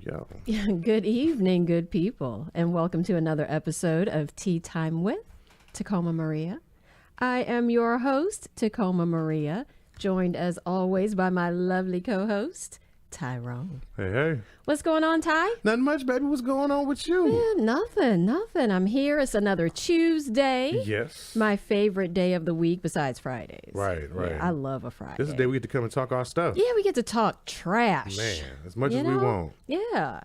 Yo. Good evening, good people, and welcome to another episode of Tea Time with TOCOMBAMARIA. I am your host, TOCOMBAMARIA, joined as always by my lovely co-host, Tyrone. Hey. What's going on, Ty? Nothing much, baby. What's going on with you? Yeah, nothing. I'm here. It's another Tuesday. Yes. My favorite day of the week besides Fridays. Right. Yeah, I love a Friday. This is the day we get to come and talk our stuff. Yeah, we get to talk trash. Man, as much as we want. Yeah.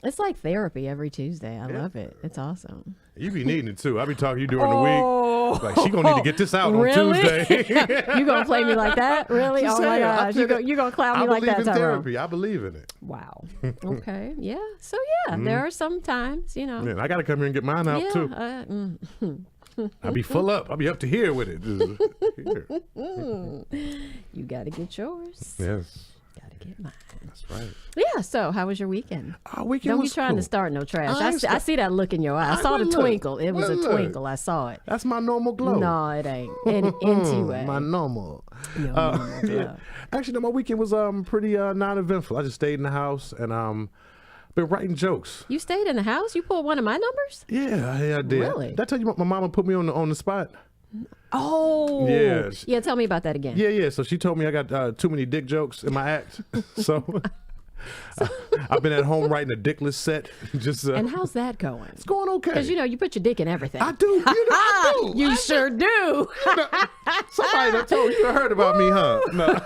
It's like therapy every Tuesday. I love it. It's awesome. You be needing it too. I be talking to you during the week. Like, she gonna need to get this out on Tuesday. You gonna play me like that? Really? Oh my gosh. You gonna clown me like that, I believe in Tyrone. therapy. I believe in it. Wow. Okay. Yeah. So there are some times, Man, I gotta come here and get mine out too. I be full up. I be up to here with it. Here. You gotta get yours. Yes. Gotta get mine. That's right. Yeah. So how was your weekend? Our weekend Don't was be trying cool. to start no trash. I see that look in your eye. I saw the twinkle. It was a twinkle. I saw it. That's my normal glow. No, it ain't. Anyway. My normal. Your normal glow. Actually, no, my weekend was pretty non-eventful. I just stayed in the house and been writing jokes. You stayed in the house? You pulled one of my numbers? Yeah, I did. Really? Did I tell you my mama put me on the spot? Oh. Yeah. Yeah, tell me about that again. Yeah. So she told me I got too many dick jokes in my act. So I've been at home writing a dickless set. And how's that going? It's going okay. Because you put your dick in everything. I do. I do. You sure do. Somebody that told you heard about me, huh? No.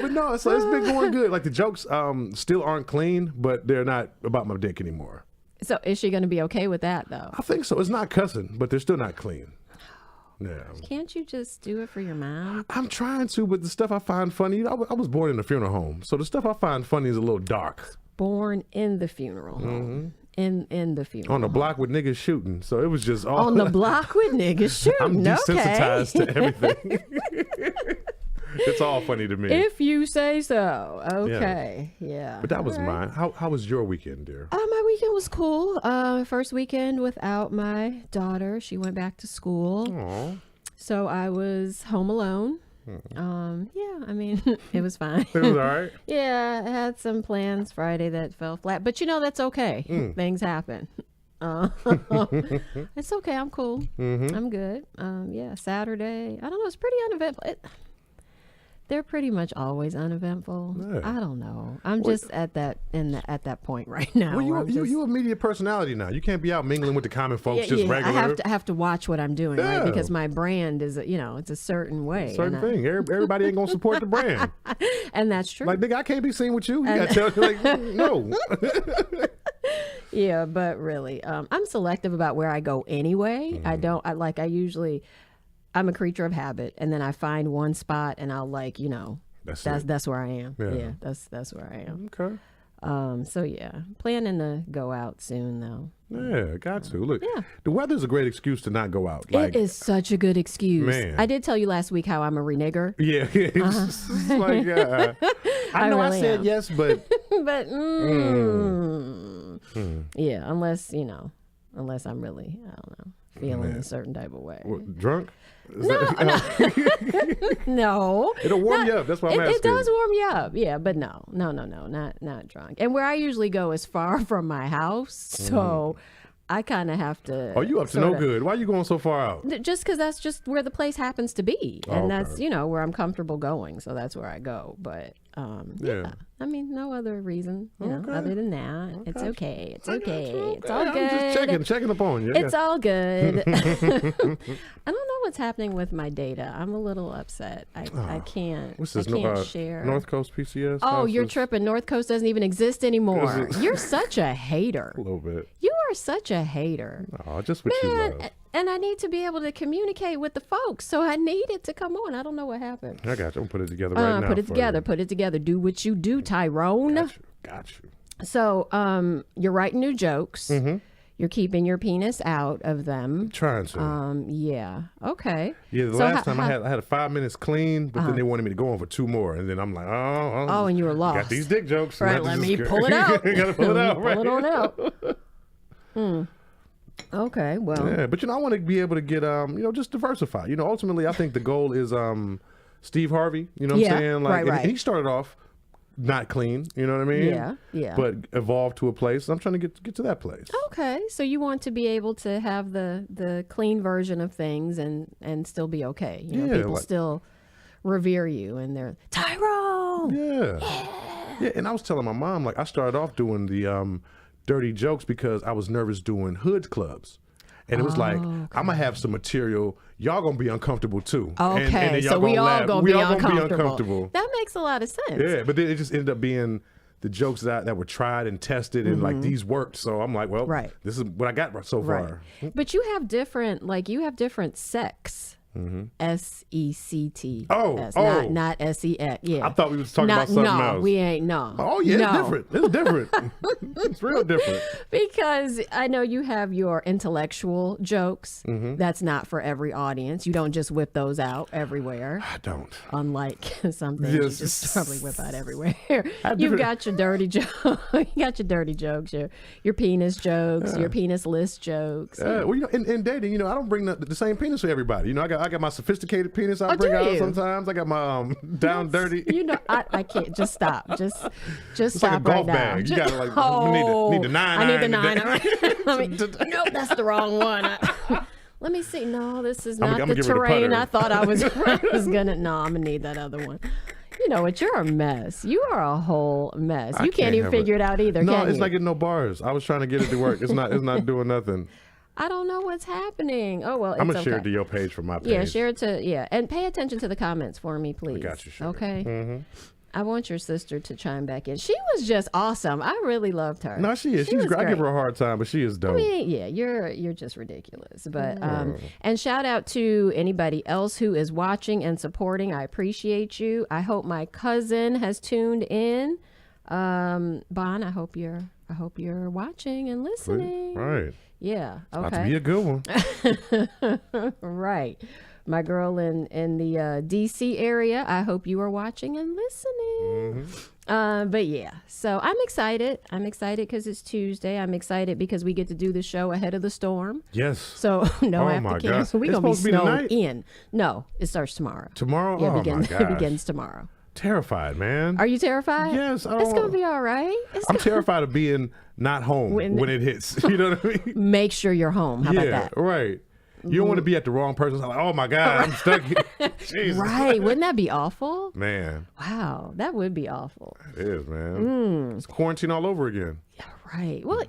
But no, so it's been going good. Like the jokes still aren't clean, but they're not about my dick anymore. So is she going to be okay with that, though? I think so. It's not cussing, but they're still not clean. Yeah. Can't you just do it for your mom? I'm trying to, but the stuff I find funny, I was born in a funeral home, so the stuff I find funny is a little dark. Born in the funeral home. In the funeral on the home. block with niggas shooting, so it was just all on the block with niggas shooting. I'm desensitized okay. to everything. It's all funny to me. If you say so. Okay. Yeah. But that was mine. How was your weekend, dear? My weekend was cool. First weekend without my daughter. She went back to school. Aww. So I was home alone. Yeah, I mean, it was fine. It was all right? Yeah, I had some plans Friday that fell flat. But that's okay. Things happen. It's okay. I'm cool. I'm good. Yeah, Saturday. I don't know. It's pretty uneventful. They're pretty much always uneventful. Yeah. I don't know. I'm just at that point right now. Well, you a media personality now. You can't be out mingling with the common folks regular. I have to watch what I'm doing, right? Because my brand is, it's a certain way. Certain thing. Everybody ain't gonna support the brand. And that's true. Like, nigga, I can't be seen with you. You gotta tell me, like, no. Yeah, but really, I'm selective about where I go anyway. I'm a creature of habit, and then I find one spot and I'll that's where I am. Yeah, that's where I am. Okay. So yeah, planning to go out soon though. Yeah, got to. Look, the weather's a great excuse to not go out. It is such a good excuse. Man. I did tell you last week how I'm a renegger. Yeah, it's like, I know really I said yes, but but yeah, unless I'm really, I don't know, feeling a certain type of way. What, drunk? No. It'll warm you up. That's what I'm asking. It does warm you up. Yeah, but no, not drunk. And where I usually go is far from my house, so I kind of have to. Oh, you up to no good? Why are you going so far out? Just because that's just where the place happens to be, and that's where I'm comfortable going, so that's where I go. But yeah. I mean, no other reason, other than that. Okay. It's okay. It's okay. It's all good. I'm just checking up on you. It's all good. I don't know what's happening with my data. I'm a little upset. I can't. What's this? I can't share. North Coast PCS? Oh, you're tripping. North Coast doesn't even exist anymore. Is it? You're such a hater. A little bit. You are such a hater. Oh, just what you love. And I need to be able to communicate with the folks, so I need it to come on. I don't know what happened. I got you. I'm gonna put it together right now. Put it together. Put it together. Do what you do, Tyrone. Got you. So, you're writing new jokes. Mm-hmm. You're keeping your penis out of them. Trying to. Yeah. Okay. Yeah, the last time I had 5 minutes clean, but then they wanted me to go on for 2 more, and then I'm like, oh, and you were lost. Got these dick jokes. Right, let me pull it out. Gotta pull it out, right? Pull it on out. Okay, well. Yeah, but I want to be able to get just diversify. Ultimately I think the goal is Steve Harvey, what I'm saying? Like right. And he started off not clean, you know what I mean? Yeah. But evolved to a place. I'm trying to get to that place. Okay, so you want to be able to have the clean version of things and still be okay. People still revere you and they're Tyrone. Yeah. And I was telling my mom, like, I started off doing the dirty jokes because I was nervous doing hood clubs. And it was like, I'm going to have some material. Y'all going to be uncomfortable too. Okay, and so we all going to be uncomfortable. That makes a lot of sense. Yeah, but then it just ended up being the jokes that were tried and tested and like these worked. So I'm like, well, this is what I got so far. But you have different sects. S-E-C-T. Not S-E-X. Yeah. I thought we was talking about something else. No, we ain't. No. Oh, yeah, it's different. It's different. It's real different. Because I know you have your intellectual jokes. That's not for every audience. You don't just whip those out everywhere. I don't. Unlike some things you just probably whip out everywhere. You've got your dirty jokes. You got your dirty jokes, your penis jokes, your penis list jokes. Well, in dating, I don't bring the same penis for everybody. I got my sophisticated penis I bring out sometimes. I got my down dirty. I can't. Just stop. Just it's stop like a golf right bag. now. You gotta need the 9. I need the 9. Nope, that's the wrong one. Let me see. No, this is not the terrain I thought I was gonna. No, I'm gonna need that other one. You know what? You're a mess. You are a whole mess. You can't even figure it out either. No, can it's you? not getting no bars. I was trying to get it to work. It's not doing nothing. I don't know what's happening. Oh, well, I'm going to share it to your page from my page. Yeah, share it to, and pay attention to the comments for me, please. I got you, sugar. Okay? I want your sister to chime back in. She was just awesome. I really loved her. No, she is. She's great. I give her a hard time, but she is dope. I mean, yeah, you're just ridiculous. But, and shout out to anybody else who is watching and supporting. I appreciate you. I hope my cousin has tuned in. Bon, I hope you're watching and listening. Right. Yeah. Okay. About to be a good one. Right. My girl in the DC area, I hope you are watching and listening. But yeah, so I'm excited. I'm excited because it's Tuesday. I'm excited because we get to do the show ahead of the storm. Yes. So no aftercare. So we're going to be snowed in. No, it starts tomorrow. Tomorrow? Yeah, it begins tomorrow. Terrified, man. Are you terrified? Yes. It's going to be all right. I'm terrified of being not home when it hits. You know what I mean? Make sure you're home. How about that? Right. You don't want to be at the wrong person's house. Like, oh my God, I'm stuck here. Jesus. Right. Wouldn't that be awful? Man. Wow. That would be awful. It is, man. It's quarantine all over again. Yeah, right. Well,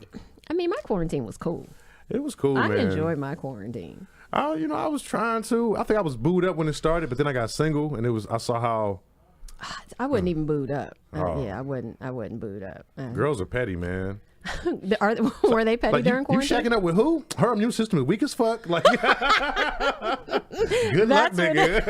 I mean, my quarantine was cool. It was cool, man. I enjoyed my quarantine. I was trying to. I think I was booed up when it started, but then I got single, and I saw how. I wouldn't even boot up. Oh. Yeah, I wouldn't boot up. Girls are petty, man. Were they petty during quarantine? You shacking up with who? Her immune system is weak as fuck. Like, good luck, nigga.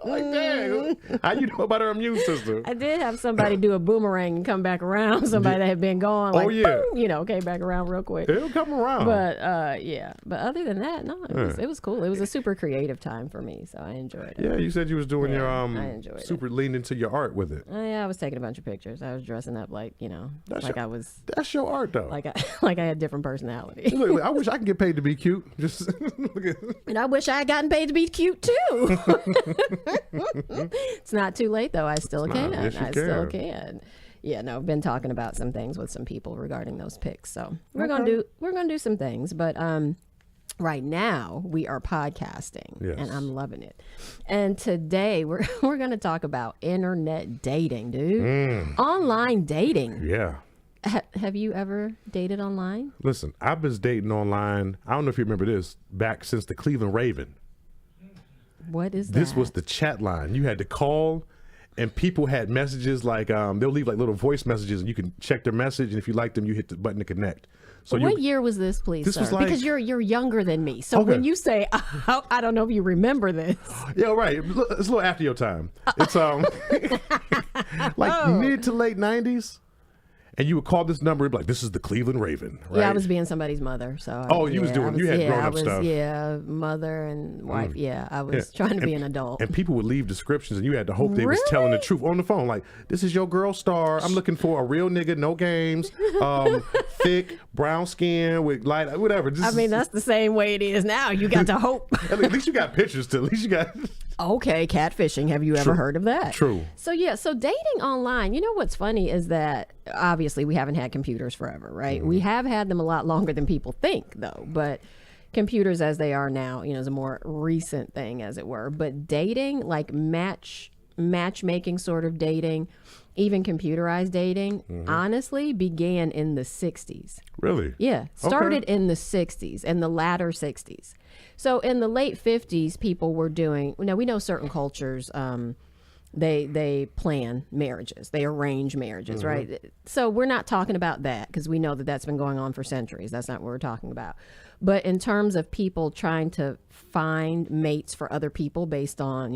Like, dang, how you know about her immune system? I did have somebody do a boomerang and come back around. Somebody that had been gone, like, boom, came back around real quick. It'll come around. But yeah. But other than that, no, it was cool. It was a super creative time for me, so I enjoyed it. Yeah, you said you was doing your I enjoyed super leaned into your art with it. Yeah, I was taking a bunch of pictures. I was dressing up like I was. That's your art, though. Like I had different personality. Look, I wish I could get paid to be cute. Just and I wish I had gotten paid to be cute too. It's not too late though. I still can. Yes, you still can. Yeah, no, I've been talking about some things with some people regarding those pics. So we're gonna do some things, but right now we are podcasting, and I'm loving it. And today we're gonna talk about internet dating, dude. Online dating. Yeah. Have you ever dated online? Listen, I've been dating online. I don't know if you remember this, back since the Cleveland Raven. What is that? This was the chat line. You had to call, and people had messages like they'll leave like little voice messages, and you can check their message, and if you like them, you hit the button to connect. So what year was this, please, this sir? was like, because you're younger than me. So Okay. when you say, I don't know if you remember this. Yeah, right. It's a little after your time. It's like mid to late 90s. And you would call this number, it'd be like, this is the Cleveland Raven, right? Yeah, I was being somebody's mother. So you was doing, you had grown up stuff. Yeah, mother and wife. Yeah, I was trying to be an adult. And people would leave descriptions, and you had to hope they was telling the truth on the phone. Like, this is your girl star. I'm looking for a real nigga, no games, thick, brown skin with light, whatever. I mean, that's the same way it is now. You got to hope. At least you got pictures, too. At least you got... Okay, catfishing. Have you ever heard of that? True. So dating online, you know what's funny is that obviously we haven't had computers forever, right? We have had them a lot longer than people think, though. But computers as they are now, is a more recent thing, as it were. But dating, like matchmaking sort of dating, even computerized dating, honestly began in the 60s. Really? Yeah. Started in the 60s, in the latter 60s. So in the late 50s, people were doing, we know certain cultures, they plan marriages, they arrange marriages, right? So we're not talking about that because we know that that's been going on for centuries. That's not what we're talking about. But in terms of people trying to find mates for other people based on,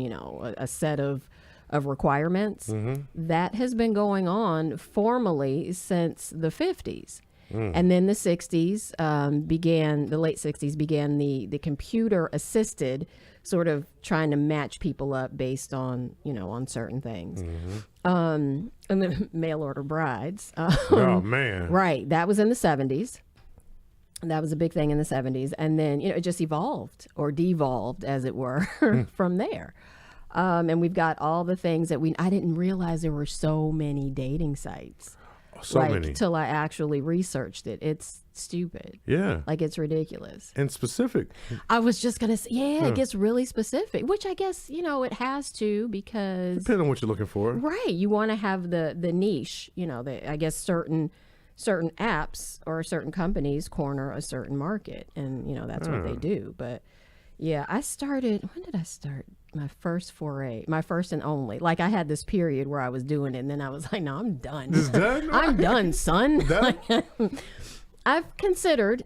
a set of requirements, that has been going on formally since the 50s. And then the 60s the late 60s began the computer assisted sort of trying to match people up based on, on certain things. And then mail order brides. Oh, man. Right. That was in the 70s. That was a big thing in the 70s. And then, it just evolved or devolved, as it were, from there. And we've got all the things that I didn't realize there were so many dating sites. So many. Till I actually researched it. It's stupid. Yeah. Like, it's ridiculous. And specific. I was just going to say, it gets really specific, which I guess, it has to because... Depending on what you're looking for. Right. You want to have the niche, I guess certain apps or certain companies corner a certain market and, that's what they do. But yeah, when did I start? My first foray, my first and only. Like, I had this period where I was doing it, and then I was like, no, I'm done. It's done? I'm done, son. Done? I've considered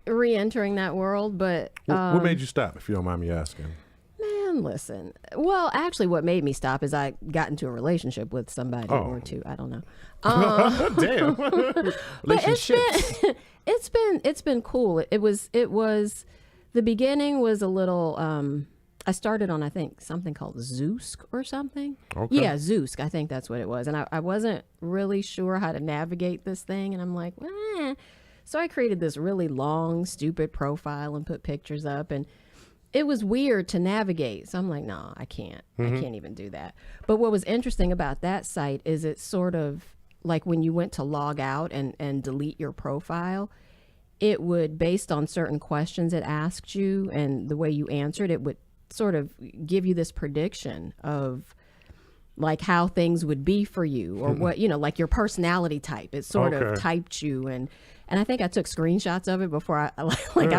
re-entering that world, but... what made you stop, if you don't mind me asking? Man, listen. Well, actually, what made me stop is I got into a relationship with somebody or two. I don't know. Damn. But it's been cool. It was the beginning was a little... I started on, I think, something called Zoosk or something. Okay. Yeah, Zoosk. I think that's what it was. And I wasn't really sure how to navigate this thing. And I'm like, So I created this really long, stupid profile and put pictures up. And it was weird to navigate. So I'm like, no, I can't. I can't even do that. But what was interesting about that site is it's sort of like when you went to log out and delete your profile, it would, based on certain questions it asked you and the way you answered, it would sort of give you this prediction of like how things would be for you or what, like your personality type. It sort of typed you and I think I took screenshots of it before I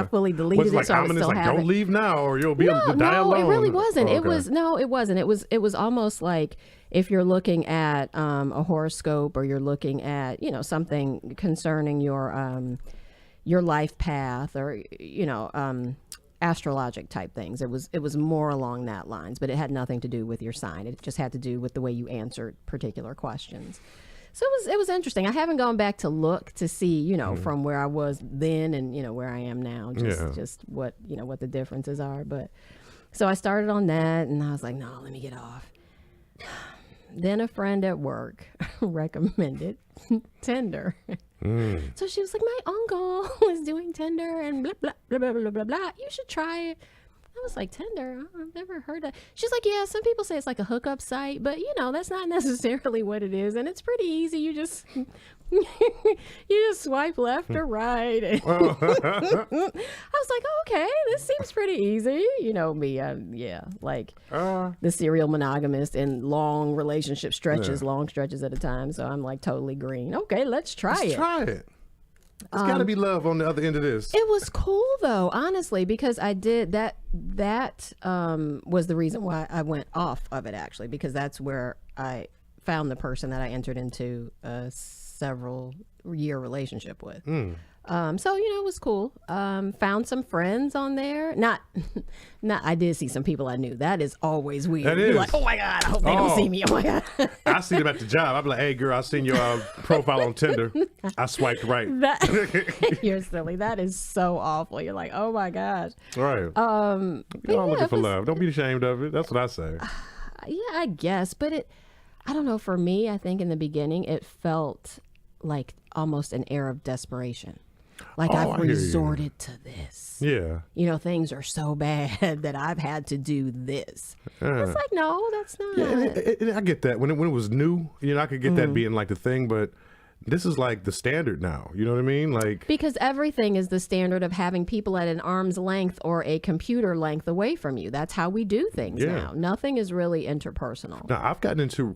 fully deleted it. Like, so I would still have don't it. leave now or you'll be able to die alone. No, it really wasn't. Oh, okay. It wasn't. It was almost like if you're looking at a horoscope or you're looking at, something concerning your life path or, astrologic type things. It was more along that lines, but it had nothing to do with your sign. It just had to do with the way you answered particular questions. So it was interesting. I haven't gone back to look to see, from where I was then and, where I am now, just what, what the differences are. But so I started on that and I was like, no, let me get off. Then a friend at work recommended Tinder. So she was like, my uncle is doing Tinder and blah, blah, blah, blah, blah, blah, blah. You should try it. I was like, Tinder? I've never heard of. She's like, yeah, some people say it's like a hookup site, but that's not necessarily what it is. And it's pretty easy. You just swipe left or right. I was like, oh, okay, this seems pretty easy. You know me, the serial monogamist in long relationship stretches, long stretches at a time. So I'm like totally green. Okay, let's try it. Try it. There's got to be love on the other end of this. It was cool though, honestly, because I did that. That was the reason why I went off of it, actually, because that's where I found the person that I entered into a several-year relationship with. So it was cool. Found some friends on there. Not. I did see some people I knew. That is always weird. That You're is. like, oh my god, I hope they don't see me. Oh my god. I see them at the job. I'm like, hey girl, I seen your profile on Tinder. I swiped right. You're silly. That is so awful. You're like, oh my gosh. Right. You're all looking for love. Don't be ashamed of it. That's what I say. Yeah, I guess, but I don't know. For me, I think in the beginning it felt like almost an air of desperation. Like I've resorted to this. Yeah. Things are so bad that I've had to do this. It's like, no, that's not. Yeah, I get that. When it was new, I could get that being like the thing, but this is like the standard now. You know what I mean? Like, because everything is the standard of having people at an arm's length or a computer length away from you. That's how we do things now. Nothing is really interpersonal. Now, I've gotten into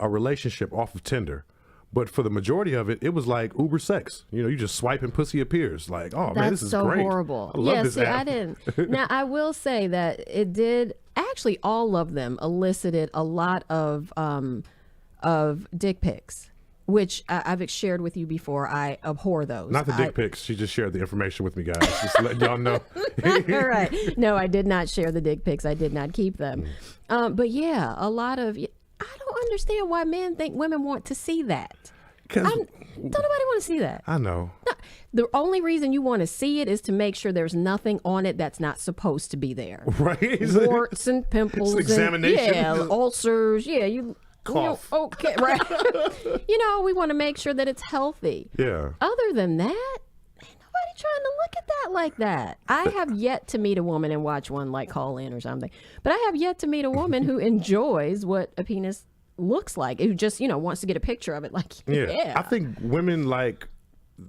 a relationship off of Tinder. But for the majority of it, it was like Uber sex. You just swipe and pussy appears. Like, oh man, this is so great. Horrible. I love this app. I didn't. Now I will say that it did. Actually, all of them elicited a lot of dick pics, which I've shared with you before. I abhor those. Not the dick pics. She just shared the information with me, guys. Just letting y'all know. All right. No, I did not share the dick pics. I did not keep them. But yeah, a lot of. I don't understand why men think women want to see that. Don't nobody want to see that. I know. No, the only reason you want to see it is to make sure there's nothing on it that's not supposed to be there. Right. Warts and pimples. It's examination. Ulcers. Yeah, cough. Okay, right. We want to make sure that it's healthy. Yeah. Other than that, ain't nobody trying to look at that like that. I have yet to meet a woman and watch one like Call In or something, but I have yet to meet a woman who enjoys what a penis looks like, who just wants to get a picture of it. Like, yeah. I think women like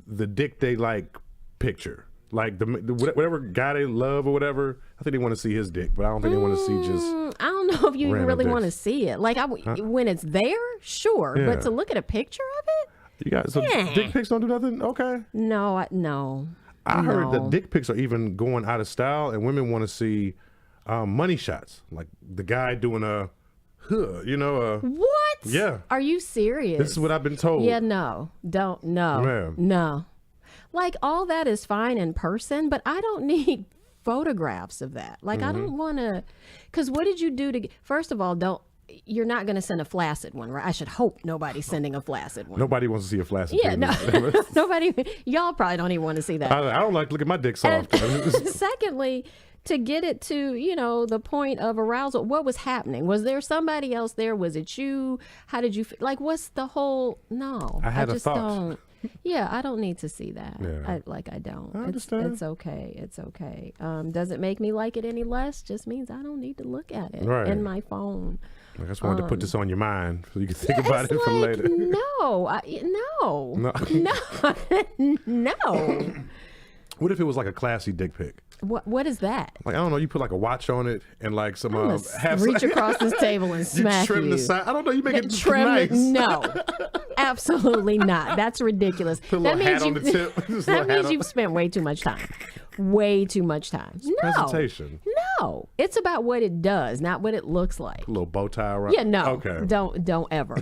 the dick they like picture, like the whatever guy they love or whatever. I think they want to see his dick, but I don't think they want to see just. I don't know if you even really want to see it. Like when it's there, sure, but to look at a picture of it. You got dick pics don't do nothing. Okay. No, no. I heard that dick pics are even going out of style, and women want to see money shots, like the guy doing a. What? Yeah. Are you serious? This is what I've been told. Yeah, no. Don't. No. Ma'am. No. Like, all that is fine in person, but I don't need photographs of that. Like, I don't want to. Because what did you do to. First of all, you're not going to send a flaccid one, right? I should hope nobody's sending a flaccid one. Nobody wants to see a flaccid Yeah, no. Nobody. Y'all probably don't even want to see that. I don't like to look at my dick soft. Secondly, to get it to, the point of arousal, what was happening? Was there somebody else there? Was it you? How did you feel? Like, what's the whole, no. I had just a thought. Don't. Yeah, I don't need to see that. Yeah. I don't. I understand. It's okay. It's okay. Does it make me like it any less? Just means I don't need to look at it in my phone. I just wanted to put this on your mind so you can think about it for later. No. No. What if it was like a classy dick pic? What is that? Like, I don't know, you put like a watch on it and like some reach across this table and smack you. Trim the side. I don't know, you make it trim nice. No, absolutely not. That's ridiculous. Put a little hat on the tip. That means you've spent way too much time. Way too much time. Presentation. No, it's about what it does, not what it looks like. A little bow tie around. Yeah, no. Okay. Don't ever,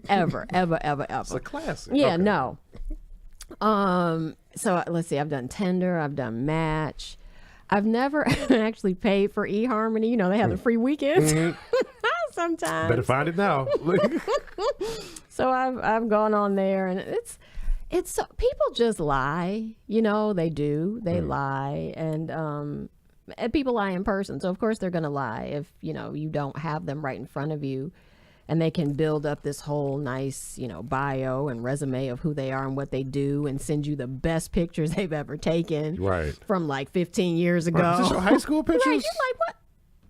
ever. It's a classic. Yeah, okay. No. So let's see. I've done Tinder. I've done Match. I've never actually paid for eHarmony. They have the free weekends. Sometimes. Better find it now. So I've gone on there, and it's people just lie. They do. They lie, and people lie in person. So of course they're gonna lie if you don't have them right in front of you. And they can build up this whole nice, bio and resume of who they are and what they do, and send you the best pictures they've ever taken. Right. From like 15 years ago. Right. Is this your high school pictures? Right.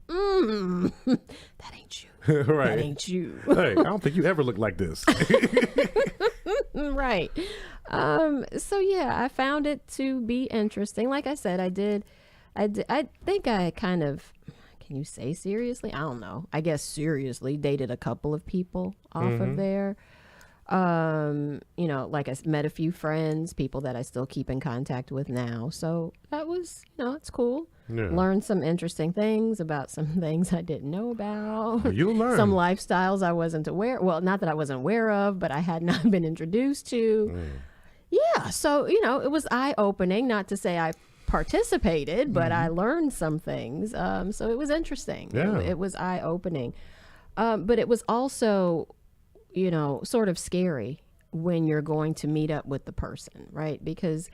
You're like, what? That ain't you. Right. That ain't you. Hey, I don't think you ever looked like this. Right. So yeah, I found it to be interesting. Like I said, I think I kind of. Can you say seriously? I don't know. I guess seriously dated a couple of people off of there. Like I met a few friends, people that I still keep in contact with now. So that was, it's cool. Yeah. Learned some interesting things about some things I didn't know about. Well, you'll learn. Some lifestyles I wasn't aware. Well, not that I wasn't aware of, but I had not been introduced to. Yeah. So, it was eye-opening. Not to say I participated, but I learned some things. So it was interesting. Yeah. It was eye-opening. But it was also, sort of scary when you're going to meet up with the person, right? Because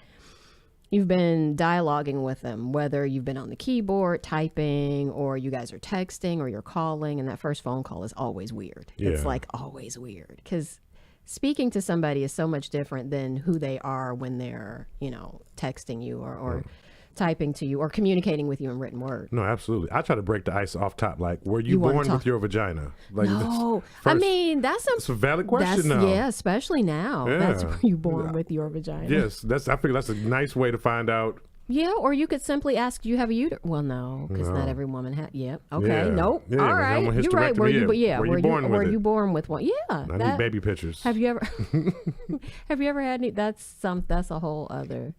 you've been dialoguing with them, whether you've been on the keyboard typing or you guys are texting or you're calling, and that first phone call is always weird. Yeah. It's like always weird because speaking to somebody is so much different than who they are when they're, texting you or typing to you or communicating with you in written word. No, absolutely. I try to break the ice off top. Like, were you born with your vagina? Like, No, that's a valid question now. Yeah, especially now. Yeah. That's were you born with your vagina? Yes, I figure that's a nice way to find out. Yeah, or you could simply ask, "Do you have a uterus?" Well, no, because not every woman has. Yep. Okay. Yeah. Nope. Yeah, All right. You're right. Were you? Were you born with one? Yeah. I need baby pictures. Have you ever? Have you ever had any? That's a whole other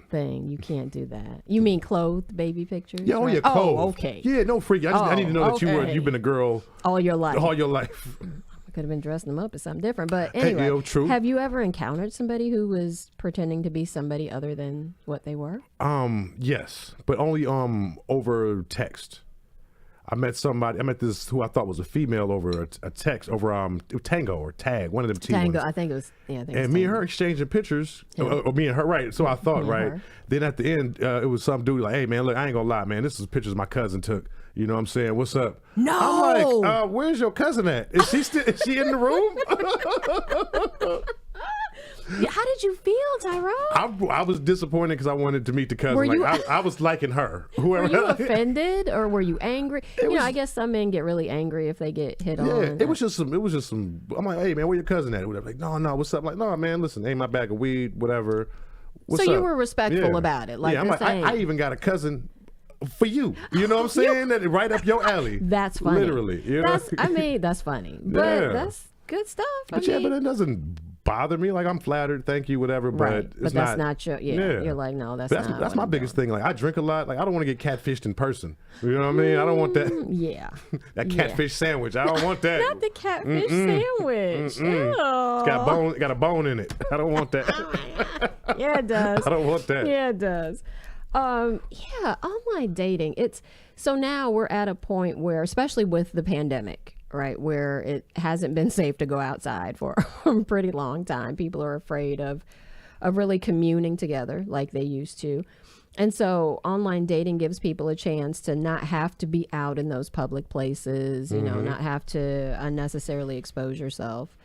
thing. You can't do that. You mean clothed baby pictures? Yeah. Oh, right? yeah. Clothed. Oh, okay. Yeah. No freak. I need to know that you've been a girl all your life. All your life. I could have been dressing them up as something different, but anyway. Hey, true. Have you ever encountered somebody who was pretending to be somebody other than what they were? Yes, but only over text. I met this who I thought was a female over a text over Tango or Tag, one of them Tango, ones. I think it was. And me and her exchanging pictures, or me and her, right? So I thought, right. Then at the end, it was some dude like, "Hey man, look, I ain't gonna lie, man. This is pictures my cousin took. You know what I'm saying? What's up?" No. I'm like, "Where's your cousin at? Is she in the room?" How did you feel, Tyrone? I was disappointed because I wanted to meet the cousin. Were you, I was liking her. Were you offended or were you angry? I guess some men get really angry if they get hit on. Yeah, it was just some. I'm like, "Hey man, where your cousin at?" Whatever. Like, no, what's up? Like, no, man, listen, ain't my bag of weed, whatever. What's so up? You were respectful about it. Like, I'm like, I even got a cousin for you. You know what I'm saying? That right up your alley. That's funny. Literally. You know? That's funny. But that's good stuff. But but it doesn't bother me. Like, I'm flattered, thank you, whatever. But it's that's not your. Yeah, you're like, no, that's not. That's my biggest thing. Like, I drink a lot. Like, I don't want to get catfished in person. You know what I mean? I don't want that. Yeah. That catfish sandwich. I don't want that. Not the catfish sandwich. Ew. It's got a bone in it. I don't want that. Yeah, it does. I don't want that. Yeah, it does. Online dating. So now we're at a point where, especially with the pandemic, right, where it hasn't been safe to go outside for a pretty long time. People are afraid of really communing together like they used to. And so online dating gives people a chance to not have to be out in those public places, not have to unnecessarily expose yourself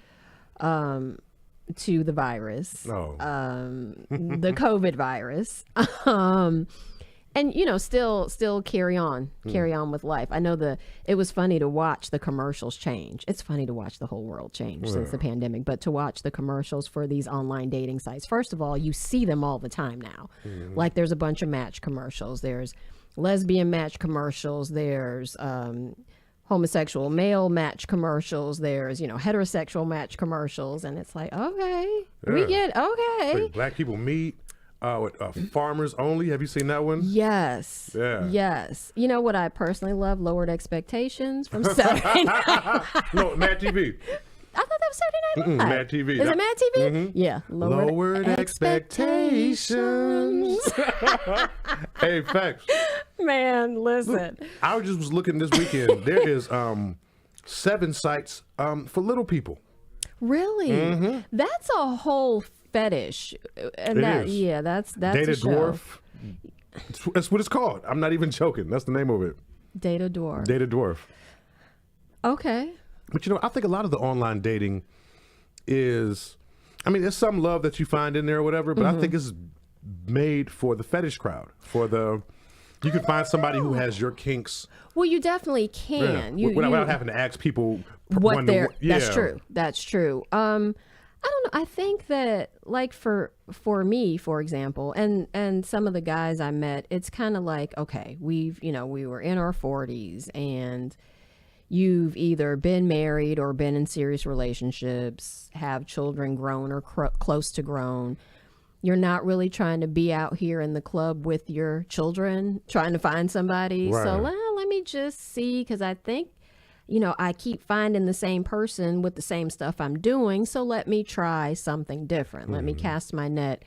to the virus, the COVID virus. And still carry on with life. I know it was funny to watch the commercials change. It's funny to watch the whole world change since the pandemic, but to watch the commercials for these online dating sites. First of all, you see them all the time now. Like, there's a bunch of match commercials. There's lesbian match commercials. There's homosexual male match commercials. There's heterosexual match commercials, and it's like, okay, we get okay. Like, black people meet. Farmers Only. Have you seen that one? Yes. Yeah. Yes. You know what I personally love? Lowered Expectations from Saturday Night. No, Mad TV. I thought that was Saturday Night Live. Mad TV. Is it Mad TV? Yeah. Lowered Expectations. Hey, facts. Man, listen. Look, I was looking this weekend. There is 7 sites for little people. Really? That's a whole fetish. And that's Data a show. Dwarf. That's what it's called. I'm not even joking. That's the name of it. Data Dwarf. Data Dwarf. Okay. But I think a lot of the online dating is, there's some love that you find in there or whatever, but I think it's made for the fetish crowd. You can find somebody who has your kinks. Well, you definitely can. Yeah. Without having to ask people what they're. That's true. That's true. I don't know. I think that, like, for me, for example, and some of the guys I met, it's kind of like, okay, we were in our 40s, and you've either been married or been in serious relationships, have children grown or close to grown. You're not really trying to be out here in the club with your children, trying to find somebody. Right. So let me just see, because I think, I keep finding the same person with the same stuff I'm doing. So let me try something different. Let me cast my net,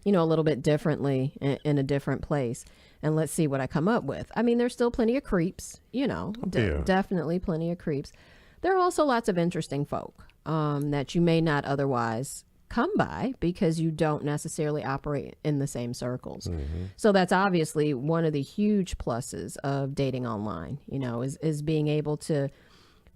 a little bit differently in a different place. And let's see what I come up with. I mean, there's still plenty of creeps, definitely plenty of creeps. There are also lots of interesting folk that you may not otherwise come by because you don't necessarily operate in the same circles. So that's obviously one of the huge pluses of dating online, is being able to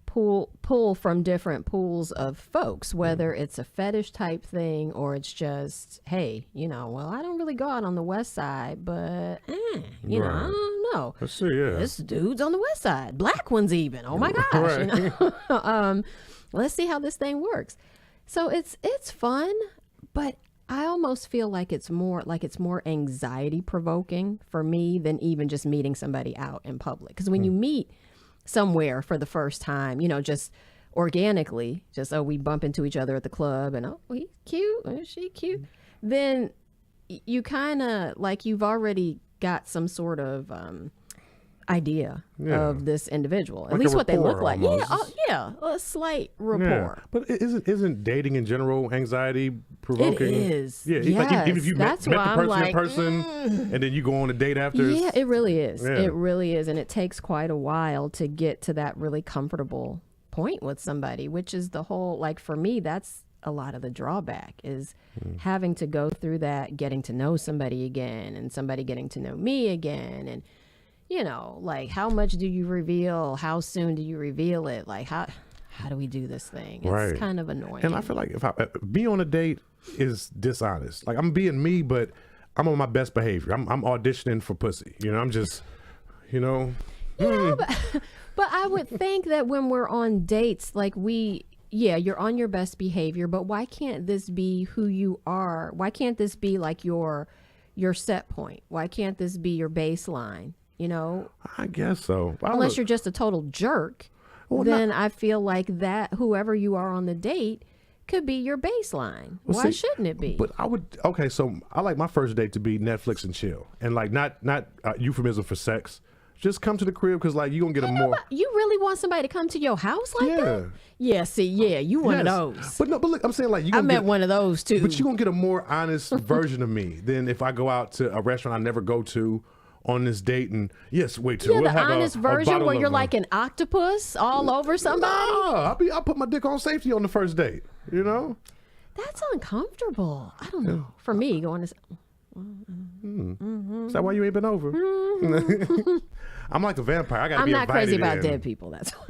pull from different pools of folks, whether it's a fetish type thing or it's just, hey, well, I don't really go out on the west side, but I don't know. Let's see, yeah. This dude's on the west side, black ones even. Oh my gosh, let's see how this thing works. So it's fun, but I almost feel like it's more anxiety provoking for me than even just meeting somebody out in public. Because when you meet somewhere for the first time, just organically, we bump into each other at the club and, oh, he's cute, oh, she cute. Then you kind of you've already got some sort of idea of this individual, at least what they look like. Almost. A slight rapport. Yeah. But isn't dating in general anxiety provoking? It is. Yeah, yes. Even if you met the person in person and then you go on a date after. Yeah, it really is. Yeah. It really is, and it takes quite a while to get to that really comfortable point with somebody, which is the whole, for me, that's a lot of the drawback is having to go through that, getting to know somebody again and somebody getting to know me again, and how much do you reveal? How soon do you reveal it? How do we do this thing? It's kind of annoying. And I feel like if be on a date is dishonest. I'm being me, but I'm on my best behavior. I'm auditioning for pussy. I'm just, But I would think that when we're on dates, you're on your best behavior, but why can't this be who you are? Why can't this be your set point? Why can't this be your baseline? I guess so. Unless you're just a total jerk, then I feel like that whoever you are on the date could be your baseline. Why shouldn't it be? But so I like my first date to be Netflix and chill, and not euphemism for sex. Just come to the crib because you're gonna get a more. You really want somebody to come to your house like that? Yeah. See, you one of those. But look, I'm saying you. I met one of those too. But you're gonna get a more honest version of me than if I go out to a restaurant I never go to on this date and wait till we'll have honest version where you're like an octopus all over somebody. No, I'll put my dick on safety on the first date. That's uncomfortable. I don't know. For me, going to. Is that why you ain't been over? I'm like a vampire. I gotta be invited. I'm not crazy about dead people. That's why.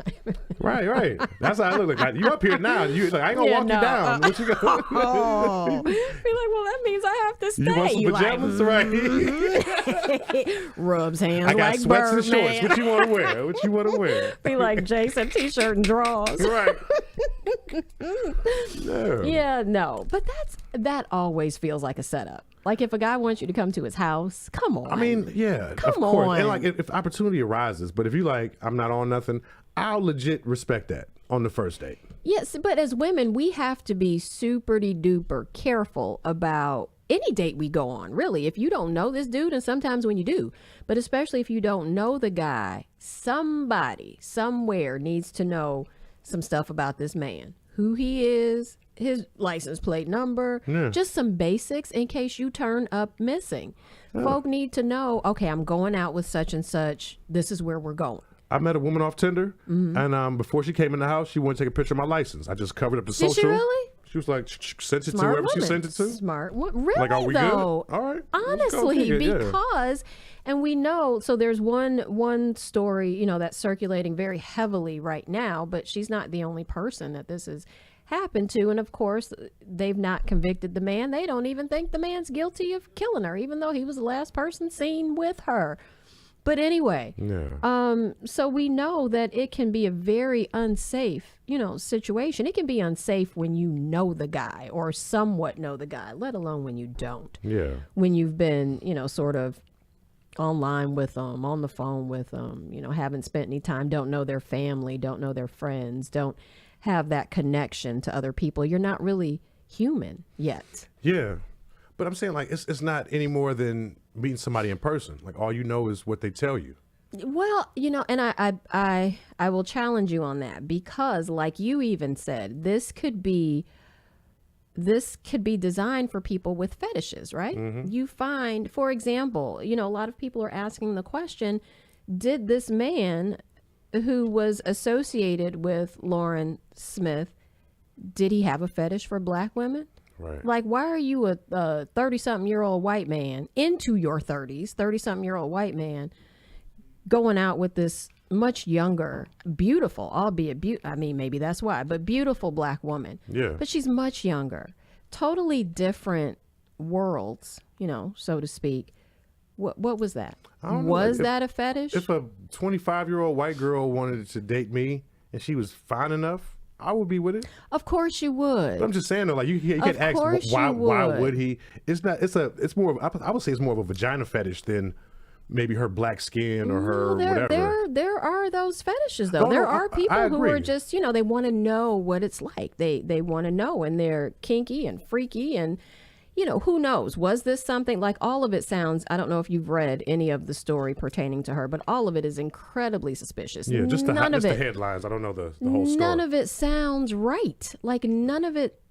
Right. That's how I look like. You up here now? I ain't gonna walk you down. What you got? Oh, be like, well, that means I have to stay. You want some pajamas, right? Rubs hands. I got sweats and shorts. Man. What you want to wear? Be like Jason, t-shirt and drawers. Right. No. Yeah, no, but that always feels like a setup. If a guy wants you to come to his house, come on. I mean, yeah, come of course. on. And if opportunity arises, but if you I'm not on nothing, I'll legit respect that on the first date. Yes, but as women, we have to be super-duper careful about any date we go on, really. If you don't know this dude, and sometimes when you do, but especially if you don't know the guy, somebody somewhere needs to know some stuff about this man, who he is, his license plate number, just some basics in case you turn up missing. Folk need to know, okay, I'm going out with such and such. This is where we're going. I met a woman off Tinder, and before she came in the house, she wanted to take a picture of my license. I just covered up the social. Did she really? She was like, sent it to Smart whoever she woman. sent it to. Smart. Really, are we though? good? All right. Honestly, let's go. because, and we know, so there's one story, that's circulating very heavily right now, but she's not the only person that this has happened to. And of course, they've not convicted the man. They don't even think the man's guilty of killing her, even though he was the last person seen with her. But anyway, so we know that it can be a very unsafe, situation. It can be unsafe when you know the guy or somewhat know the guy, let alone when you don't. Yeah. When you've been, sort of online with them, on the phone with them, haven't spent any time, don't know their family, don't know their friends, don't have that connection to other people. You're not really human yet. Yeah. But I'm saying, like, it's not any more than meeting somebody in person. Like, all you know is what they tell you. Well, and I will challenge you on that, because like you even said, this could be designed for people with fetishes, right? Mm-hmm. You find, for example, a lot of people are asking the question, did this man who was associated with Lauren Smith, did he have a fetish for black women? Right. Like, why are you a 30-something-year-old white man, into your 30s, 30-something-year-old white man, going out with this much younger, beautiful, albeit maybe that's why, but beautiful black woman. Yeah. But she's much younger. Totally different worlds, so to speak. What was that? Was that a fetish? If a 25-year-old white girl wanted to date me and she was fine enough, I would be with it. Of course you would. But I'm just saying though, like you can't ask why would he? It's more of, I would say it's more of a vagina fetish than maybe her black skin or her whatever. There are those fetishes though. There are people who are just, they want to know what it's like. They want to know, and they're kinky and freaky, and who knows? Was this something like, all of it sounds, I don't know if you've read any of the story pertaining to her, but all of it is incredibly suspicious. Yeah, just the headlines. I don't know the whole story. None of it sounds right. Like none of it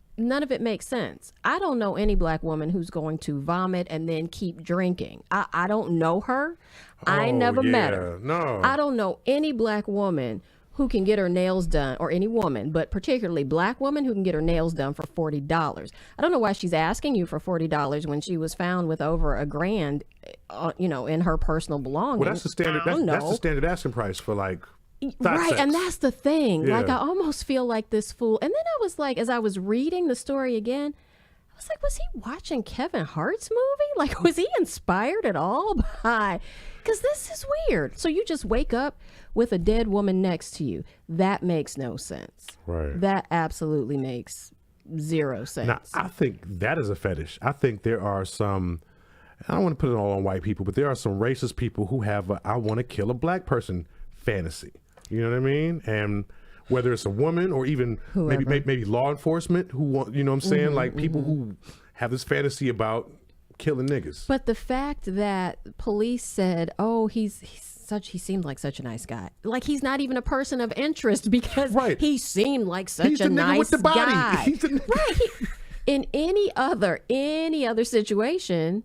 makes sense. I don't know any black woman who's going to vomit and then keep drinking. I don't know her. I never met her. No. I don't know any black woman who can get her nails done, or any woman, but particularly black woman who can get her nails done for $40. I don't know why she's asking you for $40 when she was found with over $1,000, in her personal belongings. Well, that's the standard. That's the standard asking price for like. Right, sex. and that's the thing. Yeah. Like, I almost feel like this fool. And then I was like, as I was reading the story again, I was like, was he watching Kevin Hart's movie? Like, was he inspired at all by? Because this is weird. So you just wake up with a dead woman next to you. That makes no sense. Right. That absolutely makes zero sense. Now, I think that is a fetish. I think there are some, I don't want to put it all on white people, but there are some racist people who have a, I want to kill a black person fantasy. You know what I mean? And whether it's a woman or even maybe law enforcement who want, you know what I'm saying? Like people who have this fantasy about killing niggas. But the fact that police said, oh, he seemed like such a nice guy. Like, he's not even a person of interest, because he seemed like such a nice guy. Right. In any other situation,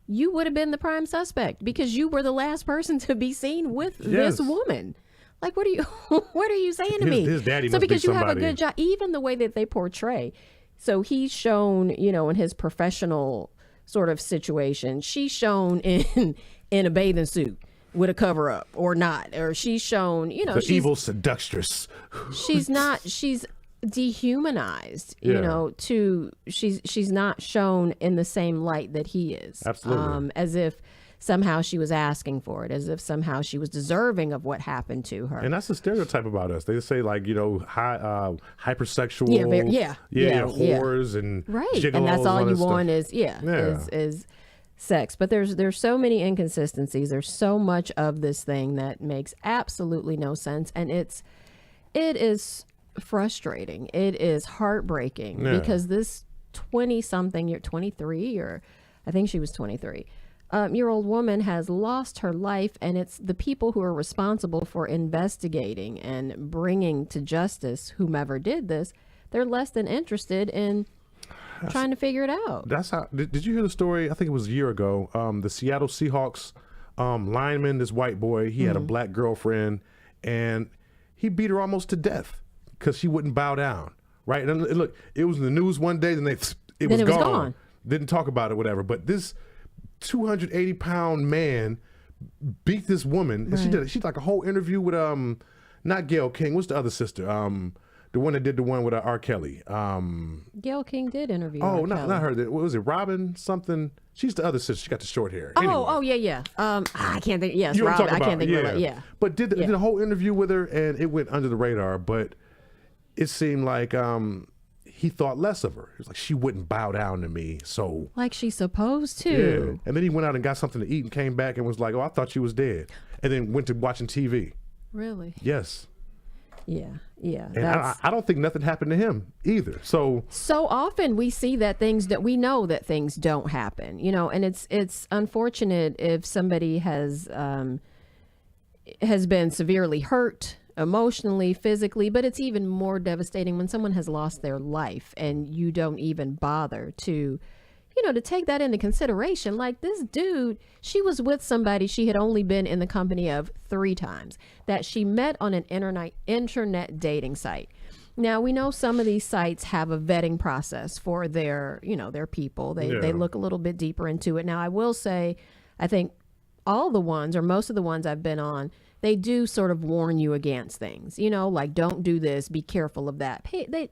you would have been the prime suspect, because you were the last person to be seen with this woman. Like, what are you saying to me? His daddy must because be you have a good job, even the way that they portray. So he's shown, in his professional sort of situation, she's shown in a bathing suit with a cover up or not, or she's shown, she's evil seductress. she's dehumanized, she's not shown in the same light that he is. Absolutely. As if somehow she was asking for it, as if somehow she was deserving of what happened to her. And that's the stereotype about us. They say, like, hypersexual, whores and gigolos, and that's all you stuff. want is sex. But there's so many inconsistencies. There's so much of this thing that makes absolutely no sense, and it is frustrating. It is heartbreaking because this 20-something year, 23, or I think she was 23. Year old woman has lost her life, and it's the people who are responsible for investigating and bringing to justice whomever did this. They're less than interested in trying to figure it out. That's how. Did you hear the story? I think it was a year ago. The Seattle Seahawks lineman, this white boy, he had a black girlfriend, and he beat her almost to death because she wouldn't bow down. Right? And look, it was in the news one day, then it was gone. Didn't talk about it, whatever. But this 280-pound man beat this woman. And she did like a whole interview with not Gayle King. What's the other sister? The one that did the one with R. Kelly. Gayle King did interview. Oh, not her. What was it? Robin something. She's the other sister. She got the short hair. Yeah. I can't think. Yes, you know Robin. I can't think of it. Yeah. But did a whole interview with her, and it went under the radar. But it seemed like he thought less of her. He was like, she wouldn't bow down to me, so. Like she's supposed to. Yeah. And then he went out and got something to eat and came back and was like, oh, I thought she was dead. And then went to watching TV. Really? Yes. Yeah, yeah. And I don't think nothing happened to him either. So often we see that we know that things don't happen, you know, and it's unfortunate if somebody has been severely hurt emotionally, physically, but it's even more devastating when someone has lost their life and you don't even bother to, you know, to take that into consideration. Like this dude, she was with somebody she had only been in the company of 3 times, that she met on an internet dating site. Now, we know some of these sites have a vetting process for their, you know, their people. They look a little bit deeper into it. Now, I will say, I think all the ones or most of the ones I've been on, they do sort of warn you against things, you know, like don't do this, be careful of that.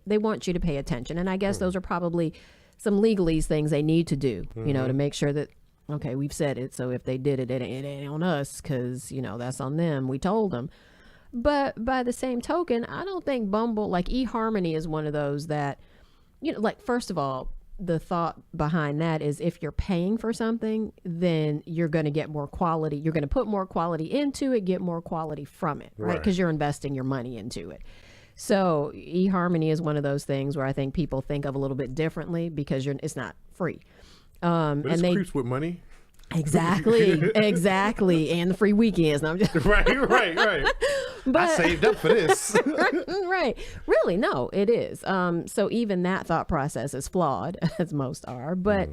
They want you to pay attention. And I guess those are probably some legalese things they need to do, you know, to make sure that, okay, we've said it. So if they did it, it ain't on us because, you know, that's on them. We told them. But by the same token, I don't think Bumble, like eHarmony is one of those that, you know, like, first of all, the thought behind that is if you're paying for something, then you're going to get more quality. You're going to put more quality into it, get more quality from it, right? Because you're investing your money into it. So eHarmony is one of those things where I think people think of a little bit differently because it's not free. But it's creeps with money. Exactly, exactly. And the free weekends. No, I'm just right. But, I saved up for this. Right. Really, no, it is. So even that thought process is flawed, as most are. But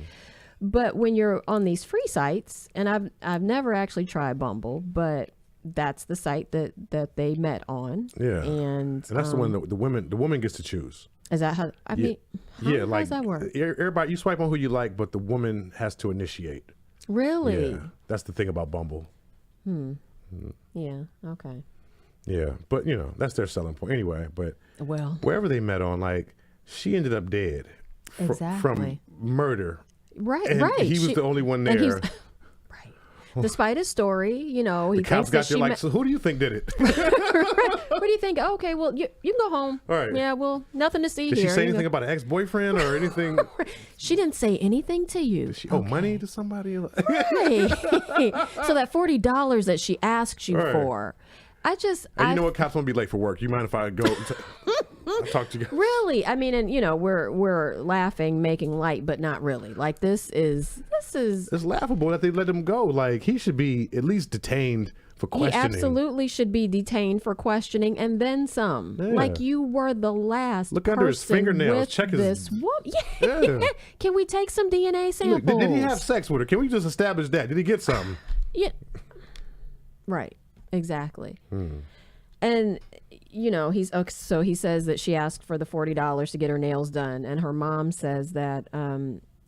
when you're on these free sites, and I've never actually tried Bumble, but that's the site that they met on. Yeah. And that's the one that the woman gets to choose. Is that how? I mean, how does that work? Everybody, you swipe on who you like, but the woman has to initiate. Really? Yeah, that's the thing about Bumble. Yeah. Okay. Yeah, but you know that's their selling point anyway. But wherever they met on, like she ended up dead from murder. Right. And right. He was the only one there. Right. Despite his story, you know, he the cops got there like, so who do you think did it? What do you think? Okay, well, you can go home. All right. Yeah, well, nothing to see did here. Did she say anything about an ex-boyfriend or anything? She didn't say anything to you. Did she owe money to somebody? Right. So that $40 that she asked you for, you know what? Cops won't be late for work. You mind if I go? I'll talk to you guys. Really? I mean, and you know, we're laughing, making light, but not really. Like this is. It's laughable that they let him go. Like he should be at least detained for questioning. He absolutely should be detained for questioning and then some. Yeah. Like you were the last. Look under his fingernails. Check this. Yeah. Can we take some DNA samples? Look, did he have sex with her? Can we just establish that? Did he get something? Yeah. Right. Exactly. And you know, so he says that she asked for the $40 to get her nails done, and her mom says that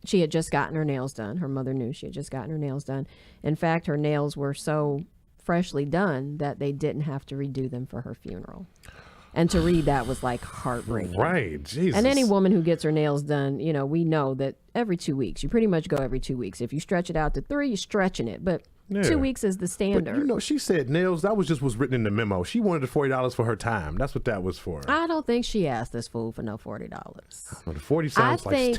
she had just gotten her nails done. Her mother knew she had just gotten her nails done. In fact, her nails were so freshly done that they didn't have to redo them for her funeral. And to read that was like heartbreaking. Right, Jesus. And any woman who gets her nails done, you know, we know that every 2 weeks, you pretty much go every 2 weeks. If you stretch it out to 3, you're stretching it. But 2 weeks is the standard. But, you know, she said nails. That was written in the memo. She wanted the $40 for her time. That's what that was for. I don't think she asked this fool for no $40. Well, the 40 sounds like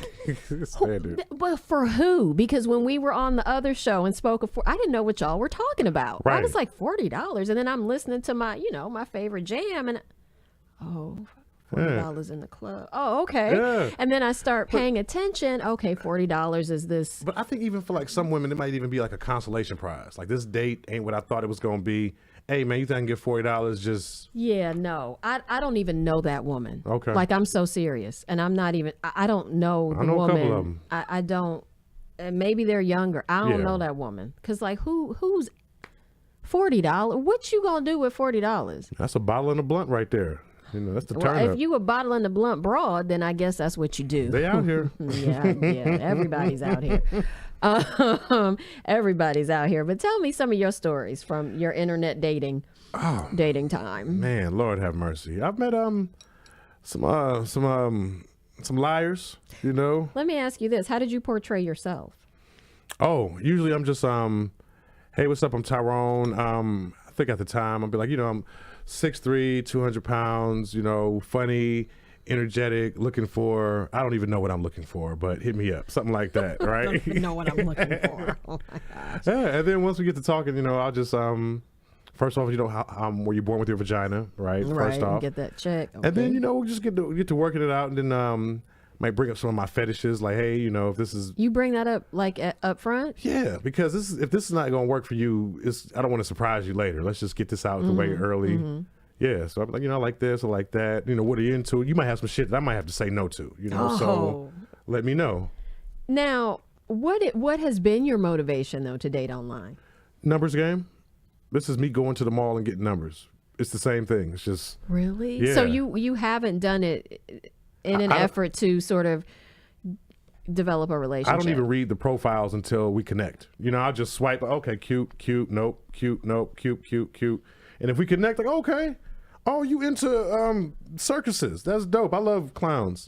standard. But for who? Because when we were on the other show and spoke of, I didn't know what y'all were talking about. Right. I was like $40, and then I'm listening to my, you know, my favorite jam, and $40 in the club. Oh, okay. Yeah. And then I start paying attention. Okay, $40 is this. But I think even for like some women, it might even be like a consolation prize. Like this date ain't what I thought it was going to be. Hey man, you think I can get $40 just? Yeah, no, I don't even know that woman. Okay. Like I'm so serious, and I'm not even. I don't know the I know woman. a couple of them. I don't. And maybe they're younger. I don't know that woman. Cause like who's $40? What you gonna do with $40? That's a bottle and a blunt right there. You know, that's the turn Well, up. if you were bottling the blunt broad, then I guess that's what you do. They out here. yeah, everybody's out here. Everybody's out here. But tell me some of your stories from your internet dating time. Man, Lord have mercy. I've met some liars, you know. Let me ask you this: how did you portray yourself? Oh, usually I'm just hey, what's up? I'm Tyrone. I think at the time I'll be like, you know, I'm 6'3", 200 pounds, you know, funny, energetic, looking for, I don't even know what I'm looking for, but hit me up, something like that, right? I don't know what I'm looking for. Oh my gosh. Yeah, and then once we get to talking, I'll just first off, how were you born with your vagina, right? Right, First off, get that check. Okay. and then we'll just get to working it out, and then might bring up some of my fetishes, like, hey, if this is, you bring that up like up front. yeah, because if this is not going to work for you, I don't want to surprise you later. Let's just get this out the way early. Mm-hmm. Yeah, so I'm like, I like this, I like that. What are you into? You might have some shit that I might have to say no to. So let me know. Now, what has been your motivation though to date online? Numbers game. This is me going to the mall and getting numbers. It's the same thing. It's just really. Yeah. So you haven't done it in an effort to sort of develop a relationship. I don't even read the profiles until we connect. I'll just swipe. Okay, cute, nope, cute, nope, cute. And if we connect, like, okay, oh, you into circuses? That's dope. I love clowns.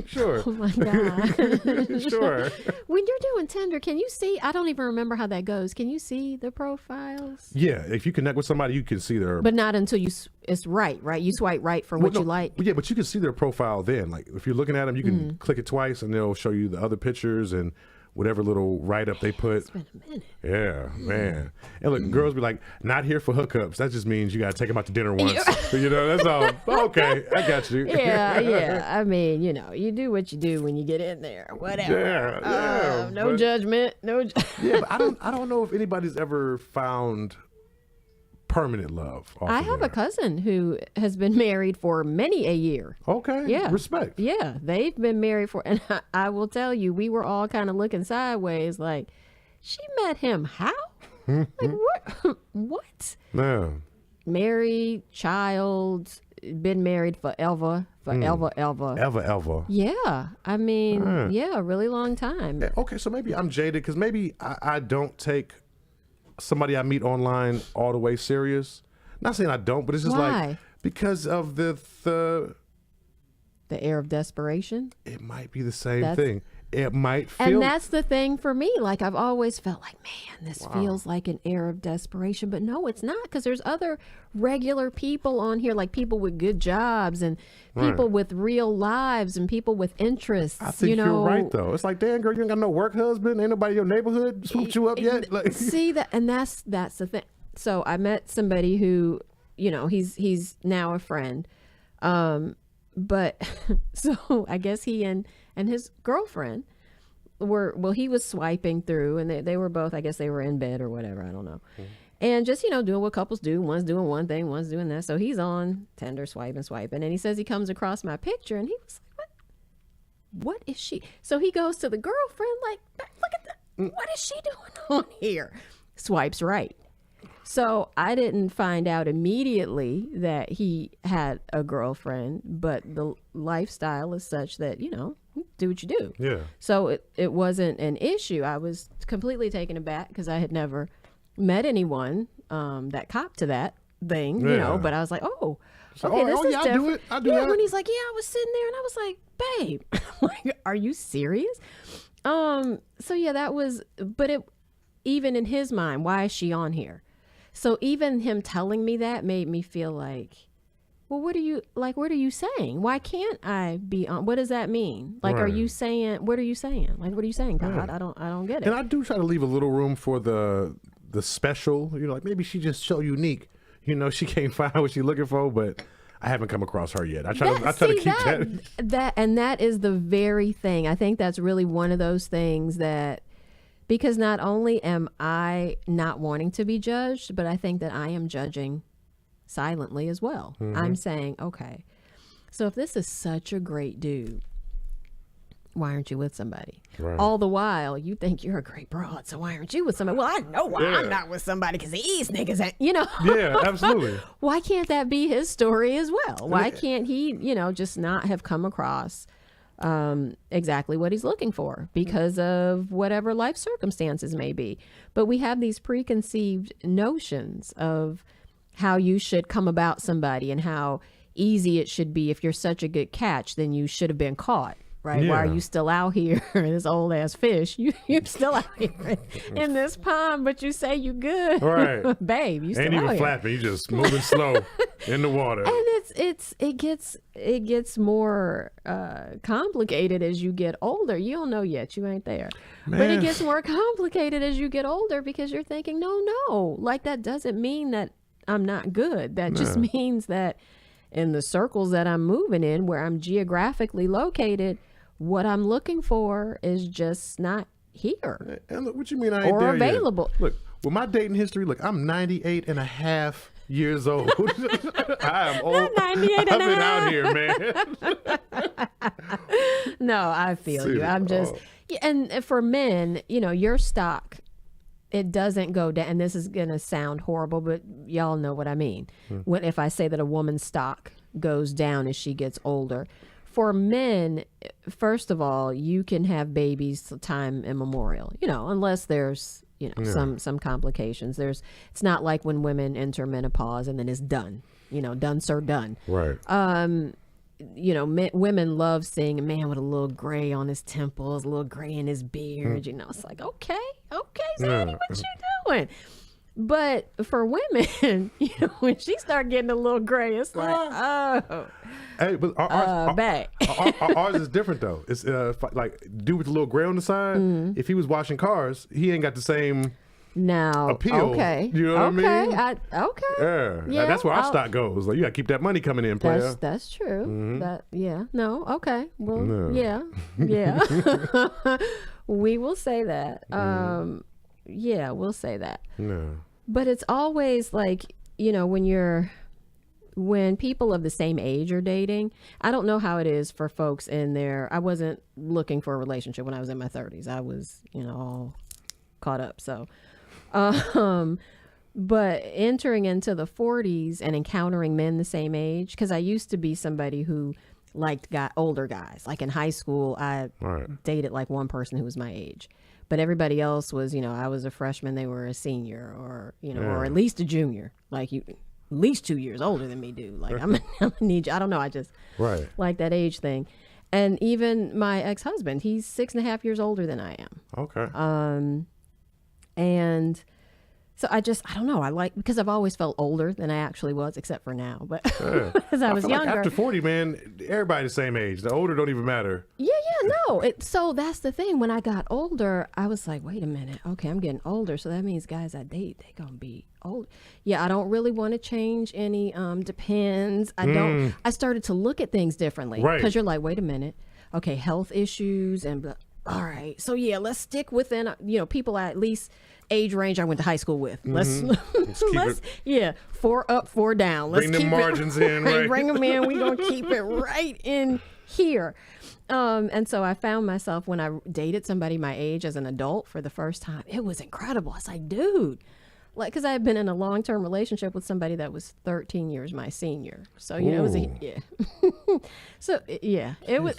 Sure. Oh my God. Sure. When you're doing Tinder, can you see? I don't even remember how that goes. Can you see the profiles? Yeah, if you connect with somebody, you can see their. But not until it's right? You swipe right for what you like. Yeah, but you can see their profile then. Like if you're looking at them, you can click it twice, and they'll show you the other pictures and whatever little write-up they put. It's been a minute. Yeah, man. And look, girls be like, not here for hookups. That just means you got to take them out to dinner once. That's all. Okay, I got you. Yeah. I mean, you do what you do when you get in there. Whatever. Yeah. No judgment. Yeah, but I don't know if anybody's ever found permanent love. I have a cousin who has been married for many a year. Okay. Yeah. Respect. Yeah. They've been married and I will tell you, we were all kind of looking sideways like, she met him how? Like what? What? No. Married, child, been married forever. Ever. Yeah. I mean, a really long time. Okay, so maybe I'm jaded because maybe I don't take somebody I meet online all the way serious. Not saying I don't, but it's just like because of the air of desperation. It might be the same thing. It might feel, and that's the thing for me. Like I've always felt like, man, this feels like an air of desperation, but no, it's not, because there's other regular people on here, like people with good jobs and people with real lives and people with interests. I think you're right though. It's like, damn girl, you ain't got no work husband, ain't nobody in your neighborhood swooped you up yet. Like, see that, and that's the thing. So I met somebody who, he's now a friend, but so I guess he and his girlfriend he was swiping through, and they were both, I guess they were in bed or whatever, I don't know. And just, doing what couples do. One's doing one thing, one's doing that. So he's on Tinder swiping. And he says he comes across my picture and he was like, what is she? So he goes to the girlfriend like, look at that. What is she doing on here? Swipes right. So I didn't find out immediately that he had a girlfriend, but the lifestyle is such that, do what you do. yeah. So it wasn't an issue. I was completely taken aback because I had never met anyone that copped to that thing, but I was like, this is different. I do that. When he's like, yeah, I was sitting there and I was like, babe, like, are you serious? So yeah, that was, but even in his mind, why is she on here? So even him telling me that made me feel like, well, what are you saying? Why can't I be on? What does that mean? Like, what are you saying? Like, what are you saying, Todd? I don't get it. And I do try to leave a little room for the special, like maybe she just so unique, she can't find what she's looking for, but I haven't come across her yet. I try to keep that. And that is the very thing. I think that's really one of those things that, because not only am I not wanting to be judged, but I think that I am judging silently as well. I'm saying, okay, so if this is such a great dude, why aren't you with somebody? Right. All the while, you think you're a great broad, so why aren't you with somebody? Well, I know why I'm not with somebody, because these niggas ain't, Yeah, absolutely. Why can't that be his story as well? Why can't he, just not have come across exactly what he's looking for because of whatever life circumstances may be? But we have these preconceived notions of how you should come about somebody and how easy it should be. If you're such a good catch, then you should have been caught, right? Why are you still out here, this old ass fish? You're still out here in this pond, but you say you good, right? Babe, you still ain't out even here. flapping. You just moving slow in the water. And it gets more complicated as you get older. You don't know yet, you ain't there. Man. But it gets more complicated as you get older because you're thinking, no, like that doesn't mean that I'm not good. That just means that in the circles that I'm moving in, where I'm geographically located, what I'm looking for is just not here. And look, what you mean I ain't or there available. Yet? Look, with my dating history, look, I'm 98 and a half years old. I am old. 98 and I've been a out here, man. No, I feel you. I'm just, and for men, your stock, it doesn't go down. And this is going to sound horrible, but y'all know what I mean. When if I say that a woman's stock goes down as she gets older. For men, first of all, you can have babies time immemorial, unless there's, some complications. It's not like when women enter menopause and then it's done, done, sir, done. Right. Women love seeing a man with a little gray on his temples, a little gray in his beard. It's like, okay, Zaddy, what you doing? But for women, when she start getting a little gray, it's like, oh, hey, but ours is different though. It's like dude with the little gray on the side. If he was washing cars, he ain't got the same appeal. Okay, you know what I mean? Okay, yeah. That's where our stock goes. Like you got to keep that money coming in, player. That's true. Okay. Well, yeah. We will say that. Yeah, we'll say that. No. But it's always like, when people of the same age are dating, I don't know how it is for folks I wasn't looking for a relationship when I was in my 30s. I was, all caught up. So, but entering into the 40s and encountering men the same age, because I used to be somebody who liked older guys. Like in high school, I dated like one person who was my age. But everybody else was, I was a freshman, they were a senior, or, or at least a junior. Like you, at least 2 years older than me, dude. Like I'm gonna need you. I don't know. I just like that age thing. And even my ex-husband, he's 6.5 years older than I am. Okay. And so I don't know. Because I've always felt older than I actually was, except for now. But as I was younger. Like after 40, man, everybody the same age. The older don't even matter. Yeah, no. So that's the thing. When I got older, I was like, wait a minute. Okay, I'm getting older. So that means guys I date, they going to be old. Yeah, I don't really want to change any. Depends. I started to look at things differently. Right. Because you're like, wait a minute. Okay, health issues and blah. All right. So yeah, let's stick within, people at least age range I went to high school with. Let's 4 up, 4 down. Let's bring them margins in, right? Bring them in. We're going to keep it right in here. And so I found myself when I dated somebody my age as an adult for the first time, it was incredible. I was like, dude, because I had been in a long-term relationship with somebody that was 13 years my senior. So, it was so, yeah, it was,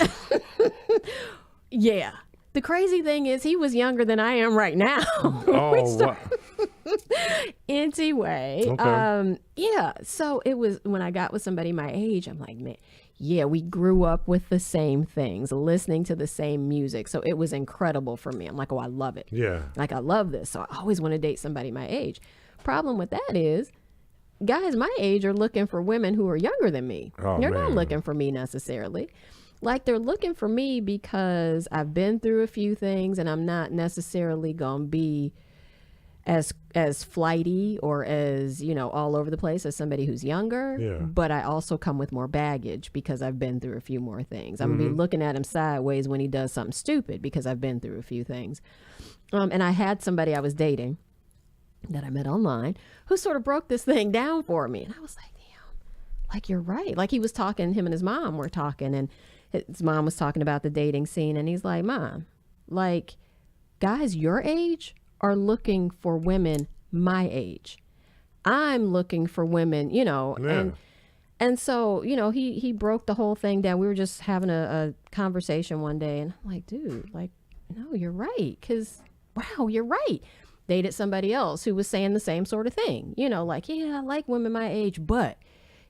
yeah. The crazy thing is he was younger than I am right now. Wow. Anyway, okay. so it was when I got with somebody my age, I'm like, man, yeah, we grew up with the same things, listening to the same music. So it was incredible for me. I'm like, oh, I love it. Yeah. Like, I love this. So I always want to date somebody my age. Problem with that is guys my age are looking for women who are younger than me. They're not looking for me necessarily. Like they're looking for me because I've been through a few things and I'm not necessarily going to be as flighty or as, all over the place as somebody who's younger. Yeah. But I also come with more baggage because I've been through a few more things. I'm going to be looking at him sideways when he does something stupid because I've been through a few things. And I had somebody I was dating that I met online who sort of broke this thing down for me. And I was like, damn, like you're right. Like he was talking, him and his mom were talking, and his mom was talking about the dating scene, and he's like, Mom, like guys your age are looking for women my age. I'm looking for women, and so, he broke the whole thing down. We were just having a conversation one day, and I'm like, dude, like, no, you're right. 'Cause wow, you're right. Dated somebody else who was saying the same sort of thing, like, yeah, I like women my age, but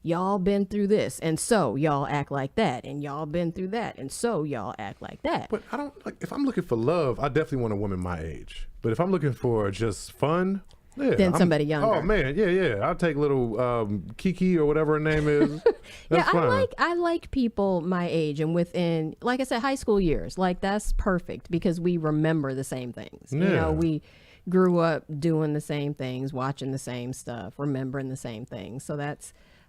y'all been through this, and so y'all act like that, and y'all been through that, and so y'all act like that. But I don't if I'm looking for love, I definitely want a woman my age. But if I'm looking for just fun, than somebody younger. Oh man, yeah. I'll take little Kiki or whatever her name is. That's fine. I like people my age and within, like I said, high school years. Like that's perfect because we remember the same things. Yeah. You know, we grew up doing the same things, watching the same stuff, remembering the same things. So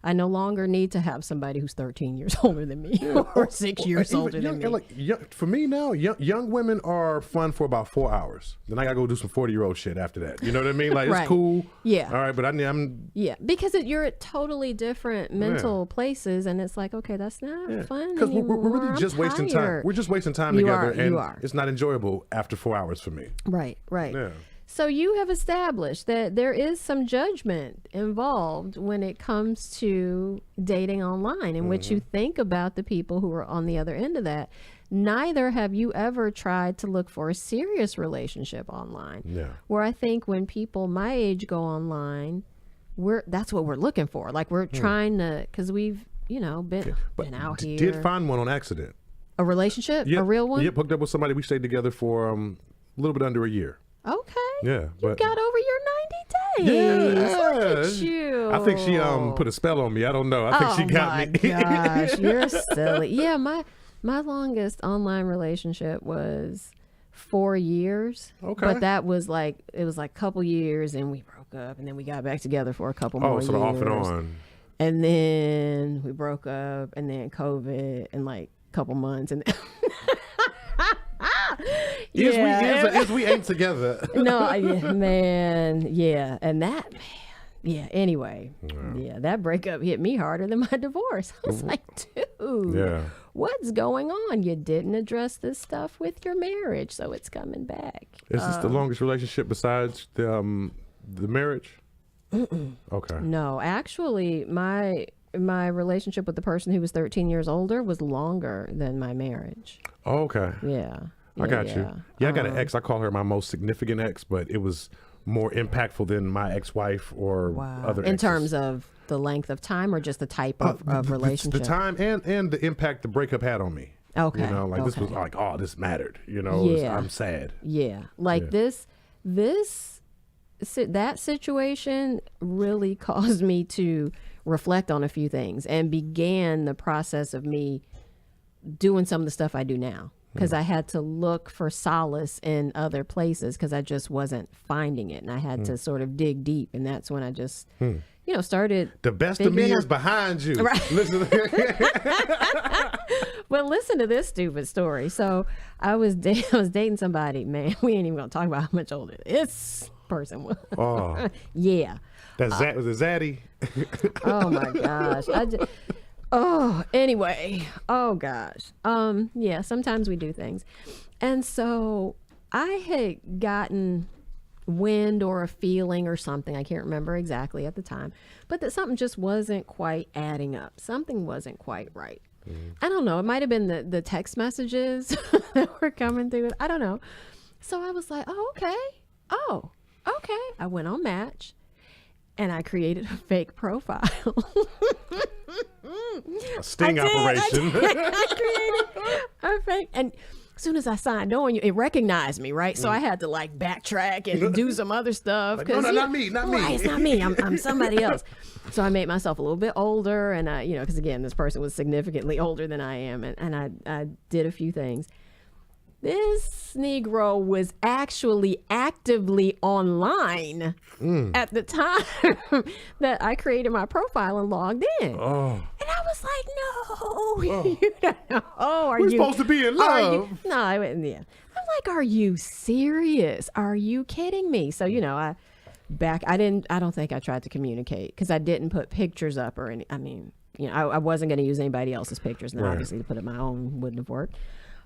I no longer need to have somebody who's 13 years older than me or 6 years older than me. For me now, young women are fun for about 4 hours. Then I gotta go do some 40-year-old shit after that. You know what I mean? Like Right. it's cool. Yeah. All right, but I'm. Yeah, because you're at totally different mental places, and it's like, okay, that's not fun Because anymore. we're really just wasting time. We're just wasting time together, and it's not enjoyable after 4 hours for me. Right. Yeah. So you have established that there is some judgment involved when it comes to dating online, in which you think about the people who are on the other end of that. Neither have you ever tried to look for a serious relationship online. Yeah. Where I think when people my age go online, that's what we're looking for. Like we're trying to, because we've been out here. Did find one on accident. A relationship, Yep. a real one. Yep, hooked up with somebody. We stayed together for a little bit under a year. Okay. Yeah, You got over your 90 days. Yeah. Look at you. I think she put a spell on me. I don't know. I think she got me. Oh my gosh, you're silly. Yeah, my longest online relationship was 4 years. Okay. But that was it was a couple years and we broke up and then we got back together for a couple more years. Oh, sort of off and on. And then we broke up and then COVID and like a couple months and Is we ain't together. No, man, yeah. And that, man, yeah, anyway, that breakup hit me harder than my divorce. I was like, dude, what's going on? You didn't address this stuff with your marriage, so it's coming back. Is this the longest relationship besides the marriage? Okay. No, actually, my relationship with the person who was 13 years older was longer than my marriage. Oh, okay. Yeah. I got you. Yeah, I got an ex. I call her my most significant ex, but it was more impactful than my ex-wife or other exes. In terms of the length of time or just the type of relationship? The time and the impact the breakup had on me. Okay. You know, like this was like, oh, this mattered. You know, I'm sad. Yeah. Like that situation really caused me to reflect on a few things and began the process of me doing some of the stuff I do now. Because I had to look for solace in other places because I just wasn't finding it. And I had to sort of dig deep. And that's when I just, started. The best of me is behind you. Right. Listen. Well, listen to this stupid story. So I was dating somebody, man. We ain't even going to talk about how much older this person was. Oh. Yeah. Was it Zaddy? Oh, my gosh. Anyway. Oh, gosh. Yeah, sometimes we do things. And so I had gotten wind or a feeling or something, I can't remember exactly at the time, but that something just wasn't quite adding up. Something wasn't quite right. I don't know. It might have been the text messages that were coming through. I don't know. So I was like, oh, okay. I went on Match and I created a fake profile. A sting operation. I created a fake. And as soon as I signed on, it recognized me, right? So I had to like backtrack and do some other stuff. Like, no, not me. Right, it's not me. I'm somebody else. So I made myself a little bit older, and I, because again, this person was significantly older than I am, and I did a few things. This Negro was actually actively online at the time that I created my profile and logged in. Oh. And I was like, no, you don't know. Oh, We're supposed to be in love. No, I wouldn't. Yeah. I'm like, are you serious? Are you kidding me? So, I don't think I tried to communicate because I didn't put pictures up or any. I mean, I wasn't going to use anybody else's pictures. And obviously to put up my own wouldn't have worked.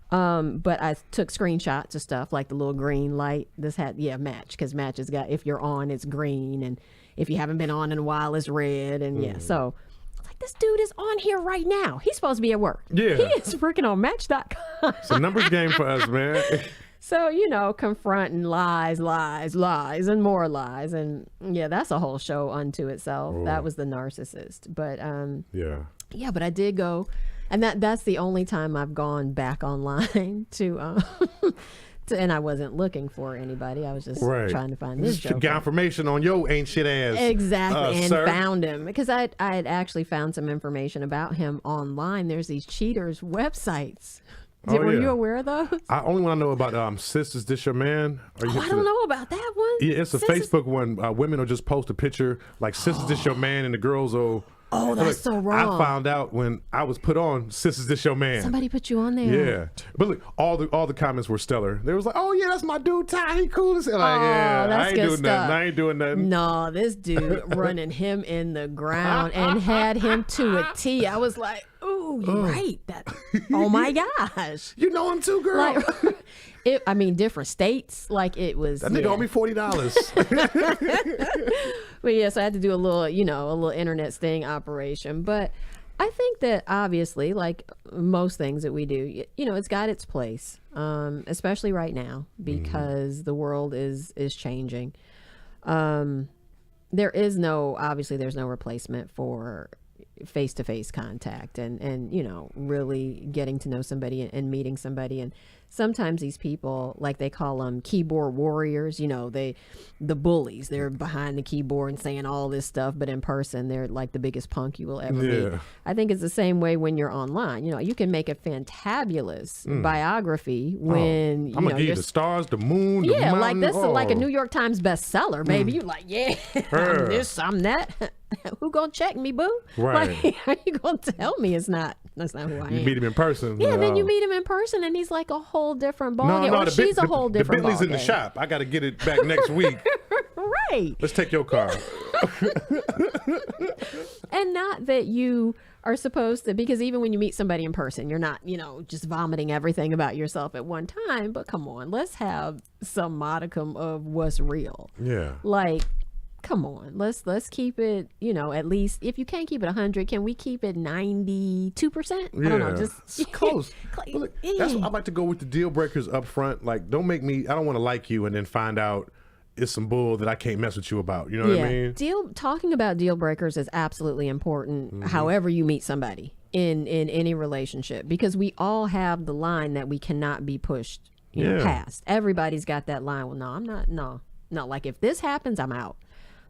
But I took screenshots of stuff like the little green light. This had, Match, because Match has got, if you're on, it's green. And if you haven't been on in a while, it's red. And so it's like, this dude is on here right now. He's supposed to be at work. Yeah. He is freaking on Match.com. It's a numbers game for us, man. So, confronting lies, and more lies. And that's a whole show unto itself. Ooh. That was the narcissist. But, yeah, but I did go. And that's the only time I've gone back online to And I wasn't looking for anybody. I was just Right. trying to find this Just joker. got information on your ain't shit ass. Exactly, and sir. found him because I had actually found some information about him online. There's these cheaters websites. Oh, Were yeah. you aware of those? Only one I know about Sisters This Your Man. Are you I don't know about that one. Yeah, it's a Sisters- Facebook one. Women will just post a picture like Sisters This Your Man, and the girls will. Oh, that's so wrong. I found out when I was put on Sisters This Your Man. Somebody put you on there. Yeah, but look, all the comments were stellar. They was like, "Oh yeah, that's my dude Ty. He cool as hell." Like, Oh, yeah, that's I ain't good doing stuff. nothing. I ain't doing nothing. No, this dude running him in the ground and had him to a T. I was like, ooh, you're right. That. Oh my gosh. You know him too, girl. Like, I mean, different states. Like it was. That nigga yeah. owe me $40. But yes, I had to do a little internet sting operation. But I think that obviously, like most things that we do, it's got its place, especially right now because the world is changing. There's no replacement for face-to-face contact and really getting to know somebody and meeting somebody. And sometimes these people, like they call them keyboard warriors, the bullies, they're behind the keyboard and saying all this stuff, but in person they're like the biggest punk you will ever meet. I think it's the same way when you're online. You can make a fantabulous biography when I'm gonna give you the stars, the moon, the like mountain. this is like a New York Times bestseller, baby. You're like, yeah, I'm this, I'm that. Who gonna check me, boo? Right. Like, how you gonna tell me that's not who I am? You meet him in person. Yeah, then you meet him in person, and he's like a whole different ballgame. Or she's a whole different The Bentley's in the ballgame. shop. I got to get it back next week. Right. Let's take your car. And not that you are supposed to, because even when you meet somebody in person, you're not, just vomiting everything about yourself at one time. But come on, let's have some modicum of what's real. Yeah. Like, come on, let's keep it, at least if you can't keep it 100, can we keep it 92%? I don't know, just it's close. But look, that's what I like to go with the deal breakers up front. Like, don't make me. I don't want to like you and then find out it's some bull that I can't mess with you about. You know what I mean? Talking about deal breakers is absolutely important. However you meet somebody in any relationship, because we all have the line that we cannot be pushed past. Everybody's got that line. Well, no, I'm not. No. Like if this happens, I'm out.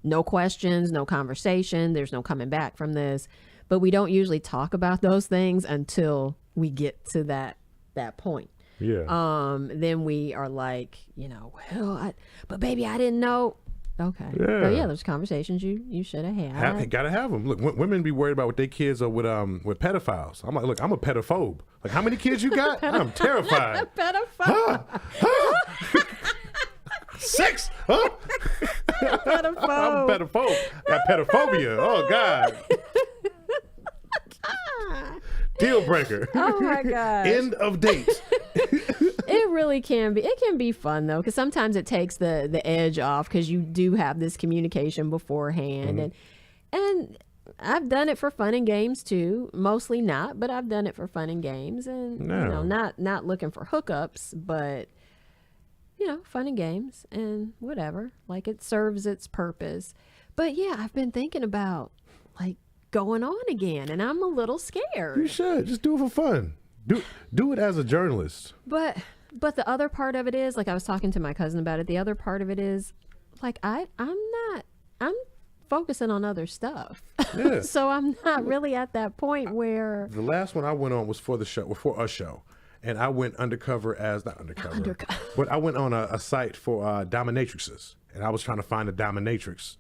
No questions, no conversation. There's no coming back from this. But we don't usually talk about those things until we get to that point. Yeah. Then we are like, but baby, I didn't know. Okay. Yeah. So there's conversations you should have had. Gotta have them. Look, women be worried about what their kids are with pedophiles. I'm like, look, I'm a pedophobe. Like, how many kids you got? I'm terrified. Pedophile. 6. Huh? Pedophile. I'm a pedophobe. Got pedophobia. Oh God. Deal breaker. Oh my gosh. End of date. It really can be. It can be fun though, because sometimes it takes the edge off, because you do have this communication beforehand, and I've done it for fun and games too. Mostly not, but I've done it for fun and games, and not looking for hookups, but fun and games and whatever. Like, it serves its purpose. But yeah, I've been thinking about like going on again, and I'm a little scared. You should just do it for fun. Do it as a journalist. But the other part of it is, like, I was talking to my cousin about it. The other part of it is, like, I'm focusing on other stuff. Yeah. So I'm not really at that point where The last one I went on was for a show. And I went undercover but I went on a site for dominatrixes. And I was trying to find a dominatrix,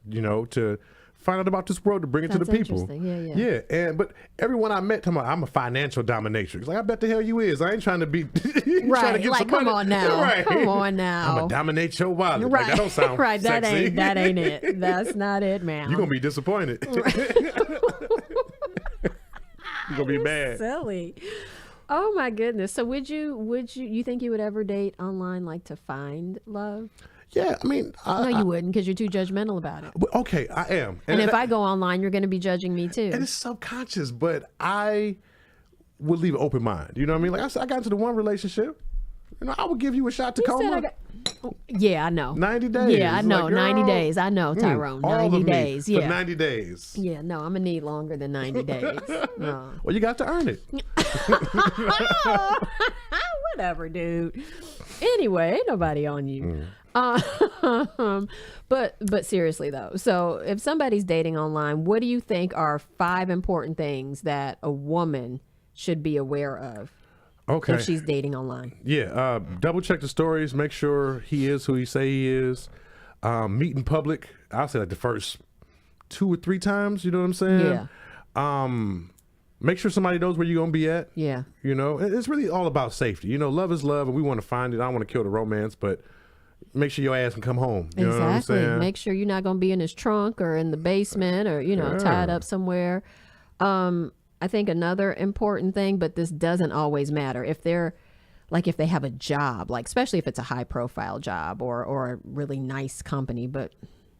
to find out about this world, to bring it to the That's people. interesting. Yeah. But everyone I met, I'm a financial dominatrix. Like, I bet the hell you is. I ain't trying to be trying right. to get Like, some come money. on now. Right. Come on now. I'm gonna dominate your wallet. Right. Like, that don't sound right. sexy. That ain't it. That's not it, man. You're gonna be disappointed. You're gonna be mad. Silly. Oh my goodness. So would you think you would ever date online, like, to find love? Yeah, I mean, No, you wouldn't, because you're too judgmental about it. Okay, I am. And if I go online, you're going to be judging me too. And it's subconscious, but I would leave an open mind. You know what I mean? Like I said, I got into the one relationship. I would give you a shot to You said Tacoma. Yeah, I know. 90 days. Yeah, I know. Like, 90 girl, days. I know, Tyrone. all 90 of me days. for Yeah. 90 days. Yeah, no, I'm going to need longer than 90 days. No. Well, you got to earn it. Whatever, dude. Anyway, ain't nobody on you. But seriously though, so if somebody's dating online, what do you think are 5 important things that a woman should be aware of if she's dating online? Yeah, double check the stories, make sure he is who he say he is. Meet in public, I'll say like the first 2 or 3 times, you know what I'm saying? Yeah. Make sure somebody knows where you're gonna be at. Yeah. You know, it's really all about safety. You know, love is love, and we want to find it. I don't want to kill the romance, but make sure your ass can come home. You know what I'm saying? Make sure you're not going to be in his trunk or in the basement or, tied up somewhere. I think another important thing, but this doesn't always matter. If they have a job, like especially if it's a high profile job or a really nice company, but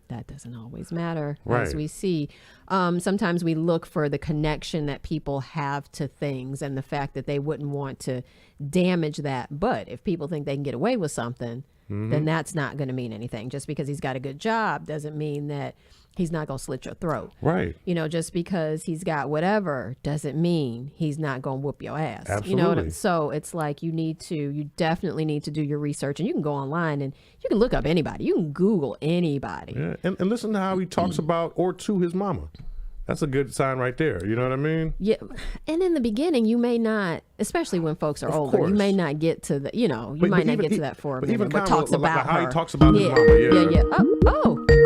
that doesn't always matter, as we see. Sometimes we look for the connection that people have to things and the fact that they wouldn't want to damage that. But if people think they can get away with something, then that's not going to mean anything. Just because he's got a good job doesn't mean that he's not going to slit your throat. Right. Just because he's got whatever doesn't mean he's not going to whoop your ass. Absolutely. So it's like you definitely need to do your research, and you can go online and you can look up anybody. You can Google anybody. Yeah. And listen to how he talks about or to his mama. That's a good sign right there. You know what I mean? Yeah. And in the beginning, you may not, especially when folks are older, you may not get to the, you might not get to that for a minute. But talks about how her. he talks about his mama. Yeah.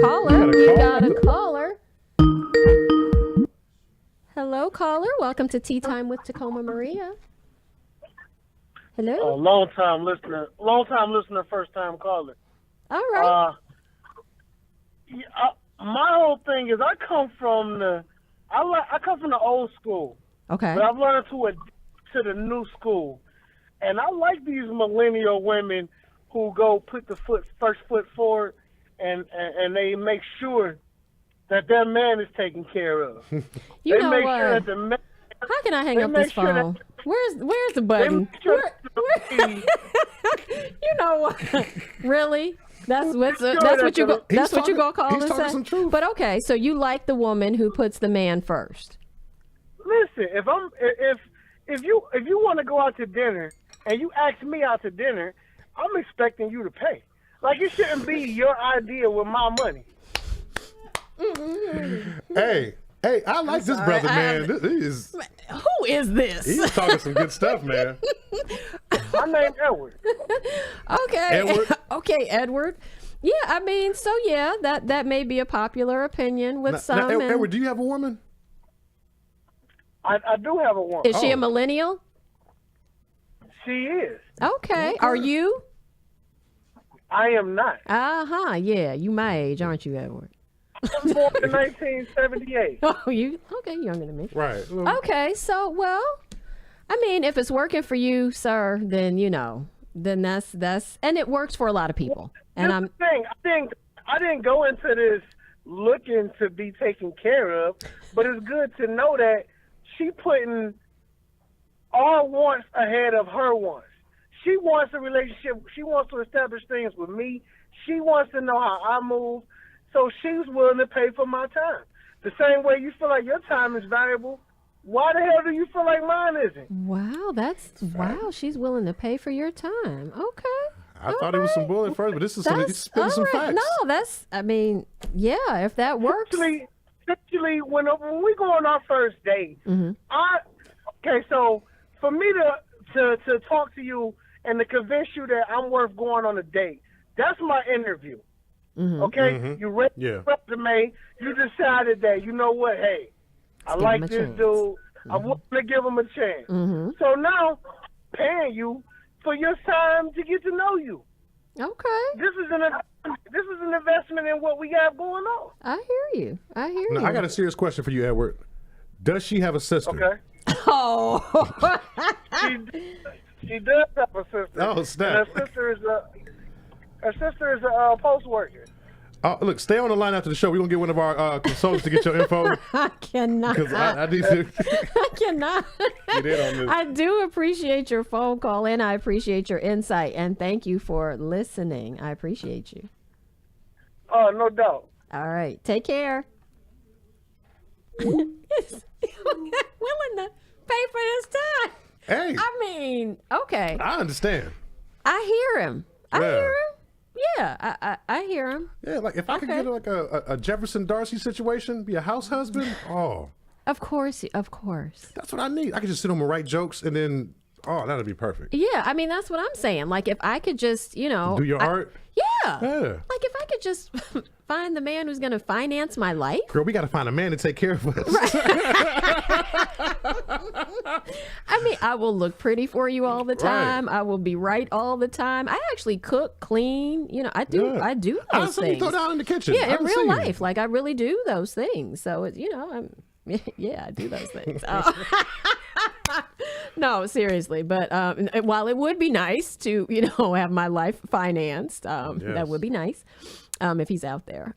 Caller. You got a caller. Hello, caller. Welcome to Tea Time with Tacoma Maria. Hello. Long time listener, first time caller. All right. My whole thing is I come from the old school. Okay. But I've learned to adapt to the new school, and I like these millennial women who go put the first foot forward, and they make sure that their man is taken care of. You know what? How can I hang up this phone? Where's the button? You know what? Really? That's what you gonna call and say. But okay, so you like the woman who puts the man first. Listen, if you want to go out to dinner and you ask me out to dinner, I'm expecting you to pay. Like, it shouldn't be your idea with my money. Hey, I like this brother, man. Who is this? He's talking some good stuff, man. My name's Edward. Okay. Edward. Okay, Edward. Yeah, I mean, so yeah, that may be a popular opinion with some. Now, Edward, do you have a woman? I do have a woman. Is she a millennial? She is. Okay. Are you? I am not. Yeah, you my age, aren't you, Edward? I'm born in 1978. Oh, you okay? Younger than me. Right. Okay, so well, I mean, if it's working for you, sir, then then that's and it works for a lot of people. And I didn't go into this looking to be taken care of, but it's good to know that she putting our wants ahead of her wants. She wants a relationship. She wants to establish things with me. She wants to know how I move. So she's willing to pay for my time. The same way you feel like your time is valuable, why the hell do you feel like mine isn't? Wow, she's willing to pay for your time. Okay. I thought it was some bull at first, but this is he's spitting some facts. No, if that works. Actually, when we go on our first date, so for me to talk to you and to convince you that I'm worth going on a date, that's my interview. Okay? You read the resume, you decided that, you know what, hey, I like this dude. I want to give him a chance. So now, paying you for your time to get to know you. Okay. This is an investment in what we have going on. I hear you. Now, I got a serious question for you, Edward. Does she have a sister? Okay. Oh. she does have a sister. Oh, snap. And her sister is a post worker. Look, stay on the line after the show. We're going to get one of our consultants to get your info. I cannot. Because I need to. I cannot. Get in on this. I do appreciate your phone call, and I appreciate your insight. And thank you for listening. I appreciate you. Oh, no doubt. All right. Take care. Willing to pay for his time. Hey. I mean, okay. I understand. I hear him. I Yeah. hear him. Yeah, I hear him. Yeah, like if I could Okay. get like a Jefferson Darcy situation, be a house husband. Oh, Of course, of course. that's what I need. I could just sit home and write jokes, and then that'd be perfect. Yeah, I mean that's what I'm saying. Like if I could just, Do your art. Yeah. Yeah. Like if I could just find the man who's going to finance my life. Girl, we got to find a man to take care of us. I mean, I will look pretty for you all the time. I will be right all the time. I actually cook, clean. I do. Yeah. I do I those saw you things. throw down in the kitchen. Yeah, I in done real seen you. life, like I really do those things. So I'm. Yeah, I do those things. Oh. No, seriously. But while it would be nice to, have my life financed, Yes. that would be nice if he's out there.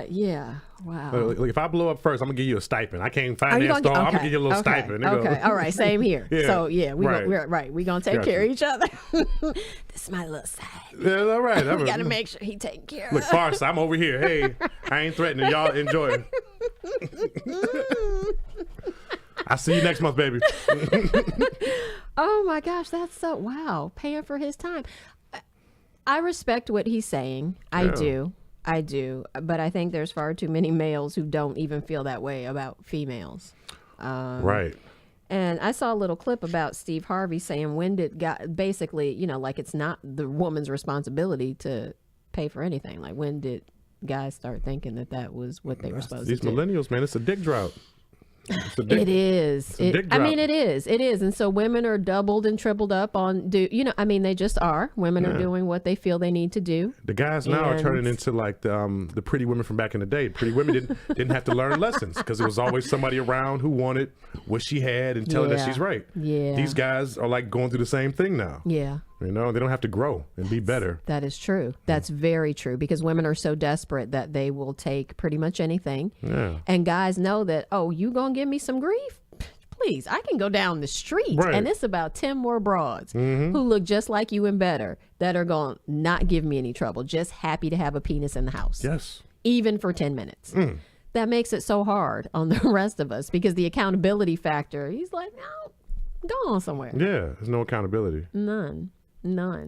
Yeah. Wow. Look, if I blow up first, I'm gonna give you a stipend. I can't Are you finance all. I'm gonna okay, give you a little okay, stipend. They go, Okay. All right. Same here. Yeah, So yeah, right. we're right. We're gonna take Gotcha. care of each other. This is my little side. Yeah, all right. We gotta make sure he taken care Look, of. Farce, I'm over here. Hey, I ain't threatening. Y'all enjoy it. I'll see you next month, baby. Oh my gosh, that's so wow. Paying for his time. I respect what he's saying. I do. But I think there's far too many males who don't even feel that way about females. Right. And I saw a little clip about Steve Harvey saying when did basically, like it's not the woman's responsibility to pay for anything. Like when did guys start thinking that was what they were supposed These to do? millennials, man, it's a dick drought. It is. a dick I mean, drop. it is. And so women are doubled and tripled up on they just are. Women are doing what they feel they need to do. The guys now are turning And- into like the pretty women from back in the day. Pretty women didn't have to learn lessons because there was always somebody around who wanted what she had and tell her that Yeah. she's right. Yeah. These guys are like going through the same thing now. Yeah. They don't have to grow and be better. That is true. That's very true because women are so desperate that they will take pretty much anything. Yeah. And guys know that, you gonna give me some grief? Please, I can go down the street Right. and it's about 10 more broads who look just like you and better that are going to not give me any trouble, just happy to have a penis in the house, Yes. even for 10 minutes. That makes it so hard on the rest of us because the accountability factor, he's like, no, go on somewhere. Yeah. There's no accountability. None.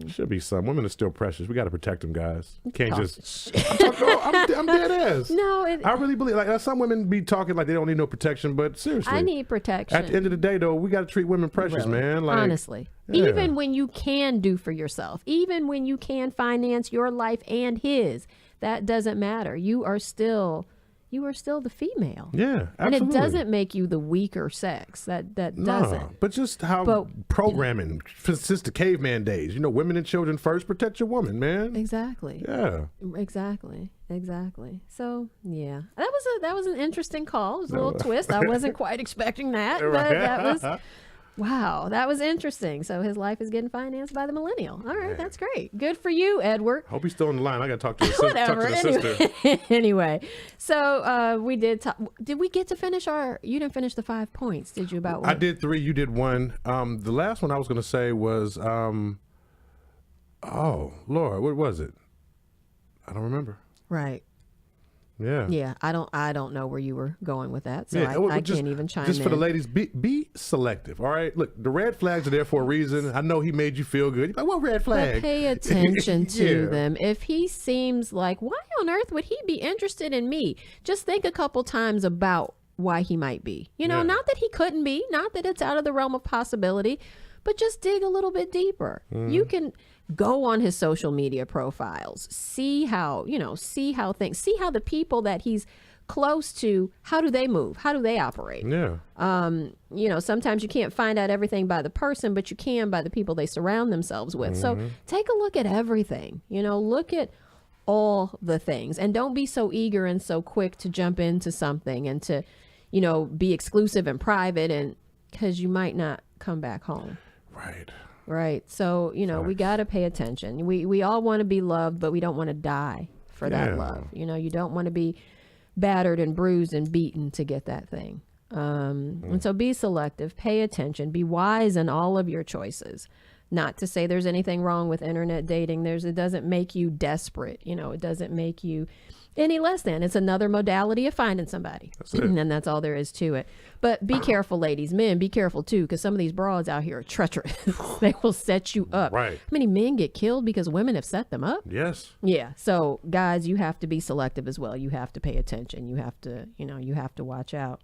Should be some. Women are still precious. We got to protect them, guys. Can't Talk just. I'm dead ass. No, I really believe like some women be talking like they don't need no protection, but seriously, I need protection. At the end of the day, though, we got to treat women precious, Really. man. Like, Honestly, yeah. even when you can do for yourself, even when you can finance your life and his, that doesn't matter. You are still the female. Yeah, And absolutely. it doesn't make you the weaker sex. That doesn't. But just how programming since the caveman days, women and children first, protect your woman, man. Exactly. Yeah. Exactly. So yeah, that was an interesting call. It was a little twist. I wasn't quite expecting that, but that was. Wow, that was interesting. So his life is getting financed by the millennial. All right, that's great. Good for you, Edward. Hope he's still on the line. I got to talk to the Whatever. sister. Anyway, so we did talk. Did we get to finish you didn't finish the 5 points, did you? About what? I did 3. You did 1. The last one I was going to say was, oh Lord, what was it? I don't remember. Right. Yeah. Yeah. I don't know where you were going with that, so Yeah, I just- can't even chime Just in. for the ladies, be selective. All right. Look, the red flags are there for a reason. I know he made you feel good. You're like, what red flag? But pay attention to Yeah. them. If he seems like, why on earth would he be interested in me? Just think a couple times about why he might be. Yeah. Not that he couldn't be, not that it's out of the realm of possibility, but just dig a little bit deeper. You can go on his social media profiles, see how the people that he's close to, how do they move? How do they operate? Yeah. Sometimes you can't find out everything by the person, but you can by the people they surround themselves with. So take a look at everything, look at all the things and don't be so eager and so quick to jump into something and to, be exclusive and private and because you might not come back home. Right. Right. So, we got to pay attention. We all want to be loved, but we don't want to die for that Yeah. love. You don't want to be battered and bruised and beaten to get that thing. And so be selective, pay attention, be wise in all of your choices. Not to say there's anything wrong with internet dating. It doesn't make you desperate. You know, it doesn't make you any less than. It's another modality of finding somebody. That's it. And that's all there is to it. But be careful, ladies. Men, be careful too, because some of these broads out here are treacherous. They will set you up. Right. How many men get killed because women have set them up? Yes. Yeah. So guys, you have to be selective as well. You have to pay attention. You have to, you have to watch out.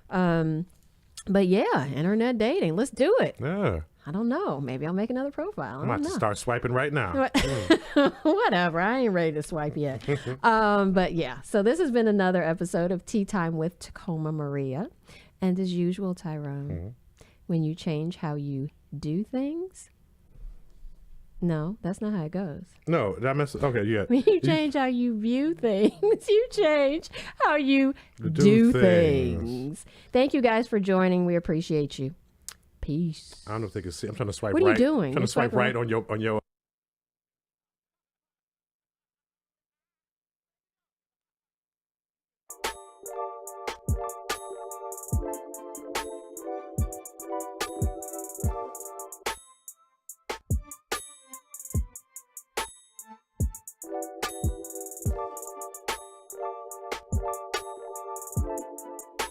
But yeah, internet dating. Let's do it. Yeah. I don't know. Maybe I'll make another profile. I'm about to start swiping right now. Whatever. I ain't ready to swipe yet. But yeah, so this has been another episode of Tea Time with Tacoma Maria. And as usual, Tyrone, when you change how you do things, no, that's not how it goes. No, did I mess? Okay, yeah. When you change how you view things, you change how you do things. Thank you guys for joining. We appreciate you. Peace. I don't know if they can see. I'm trying to swipe What are you right. doing? I'm trying You're to swipe swiping right on your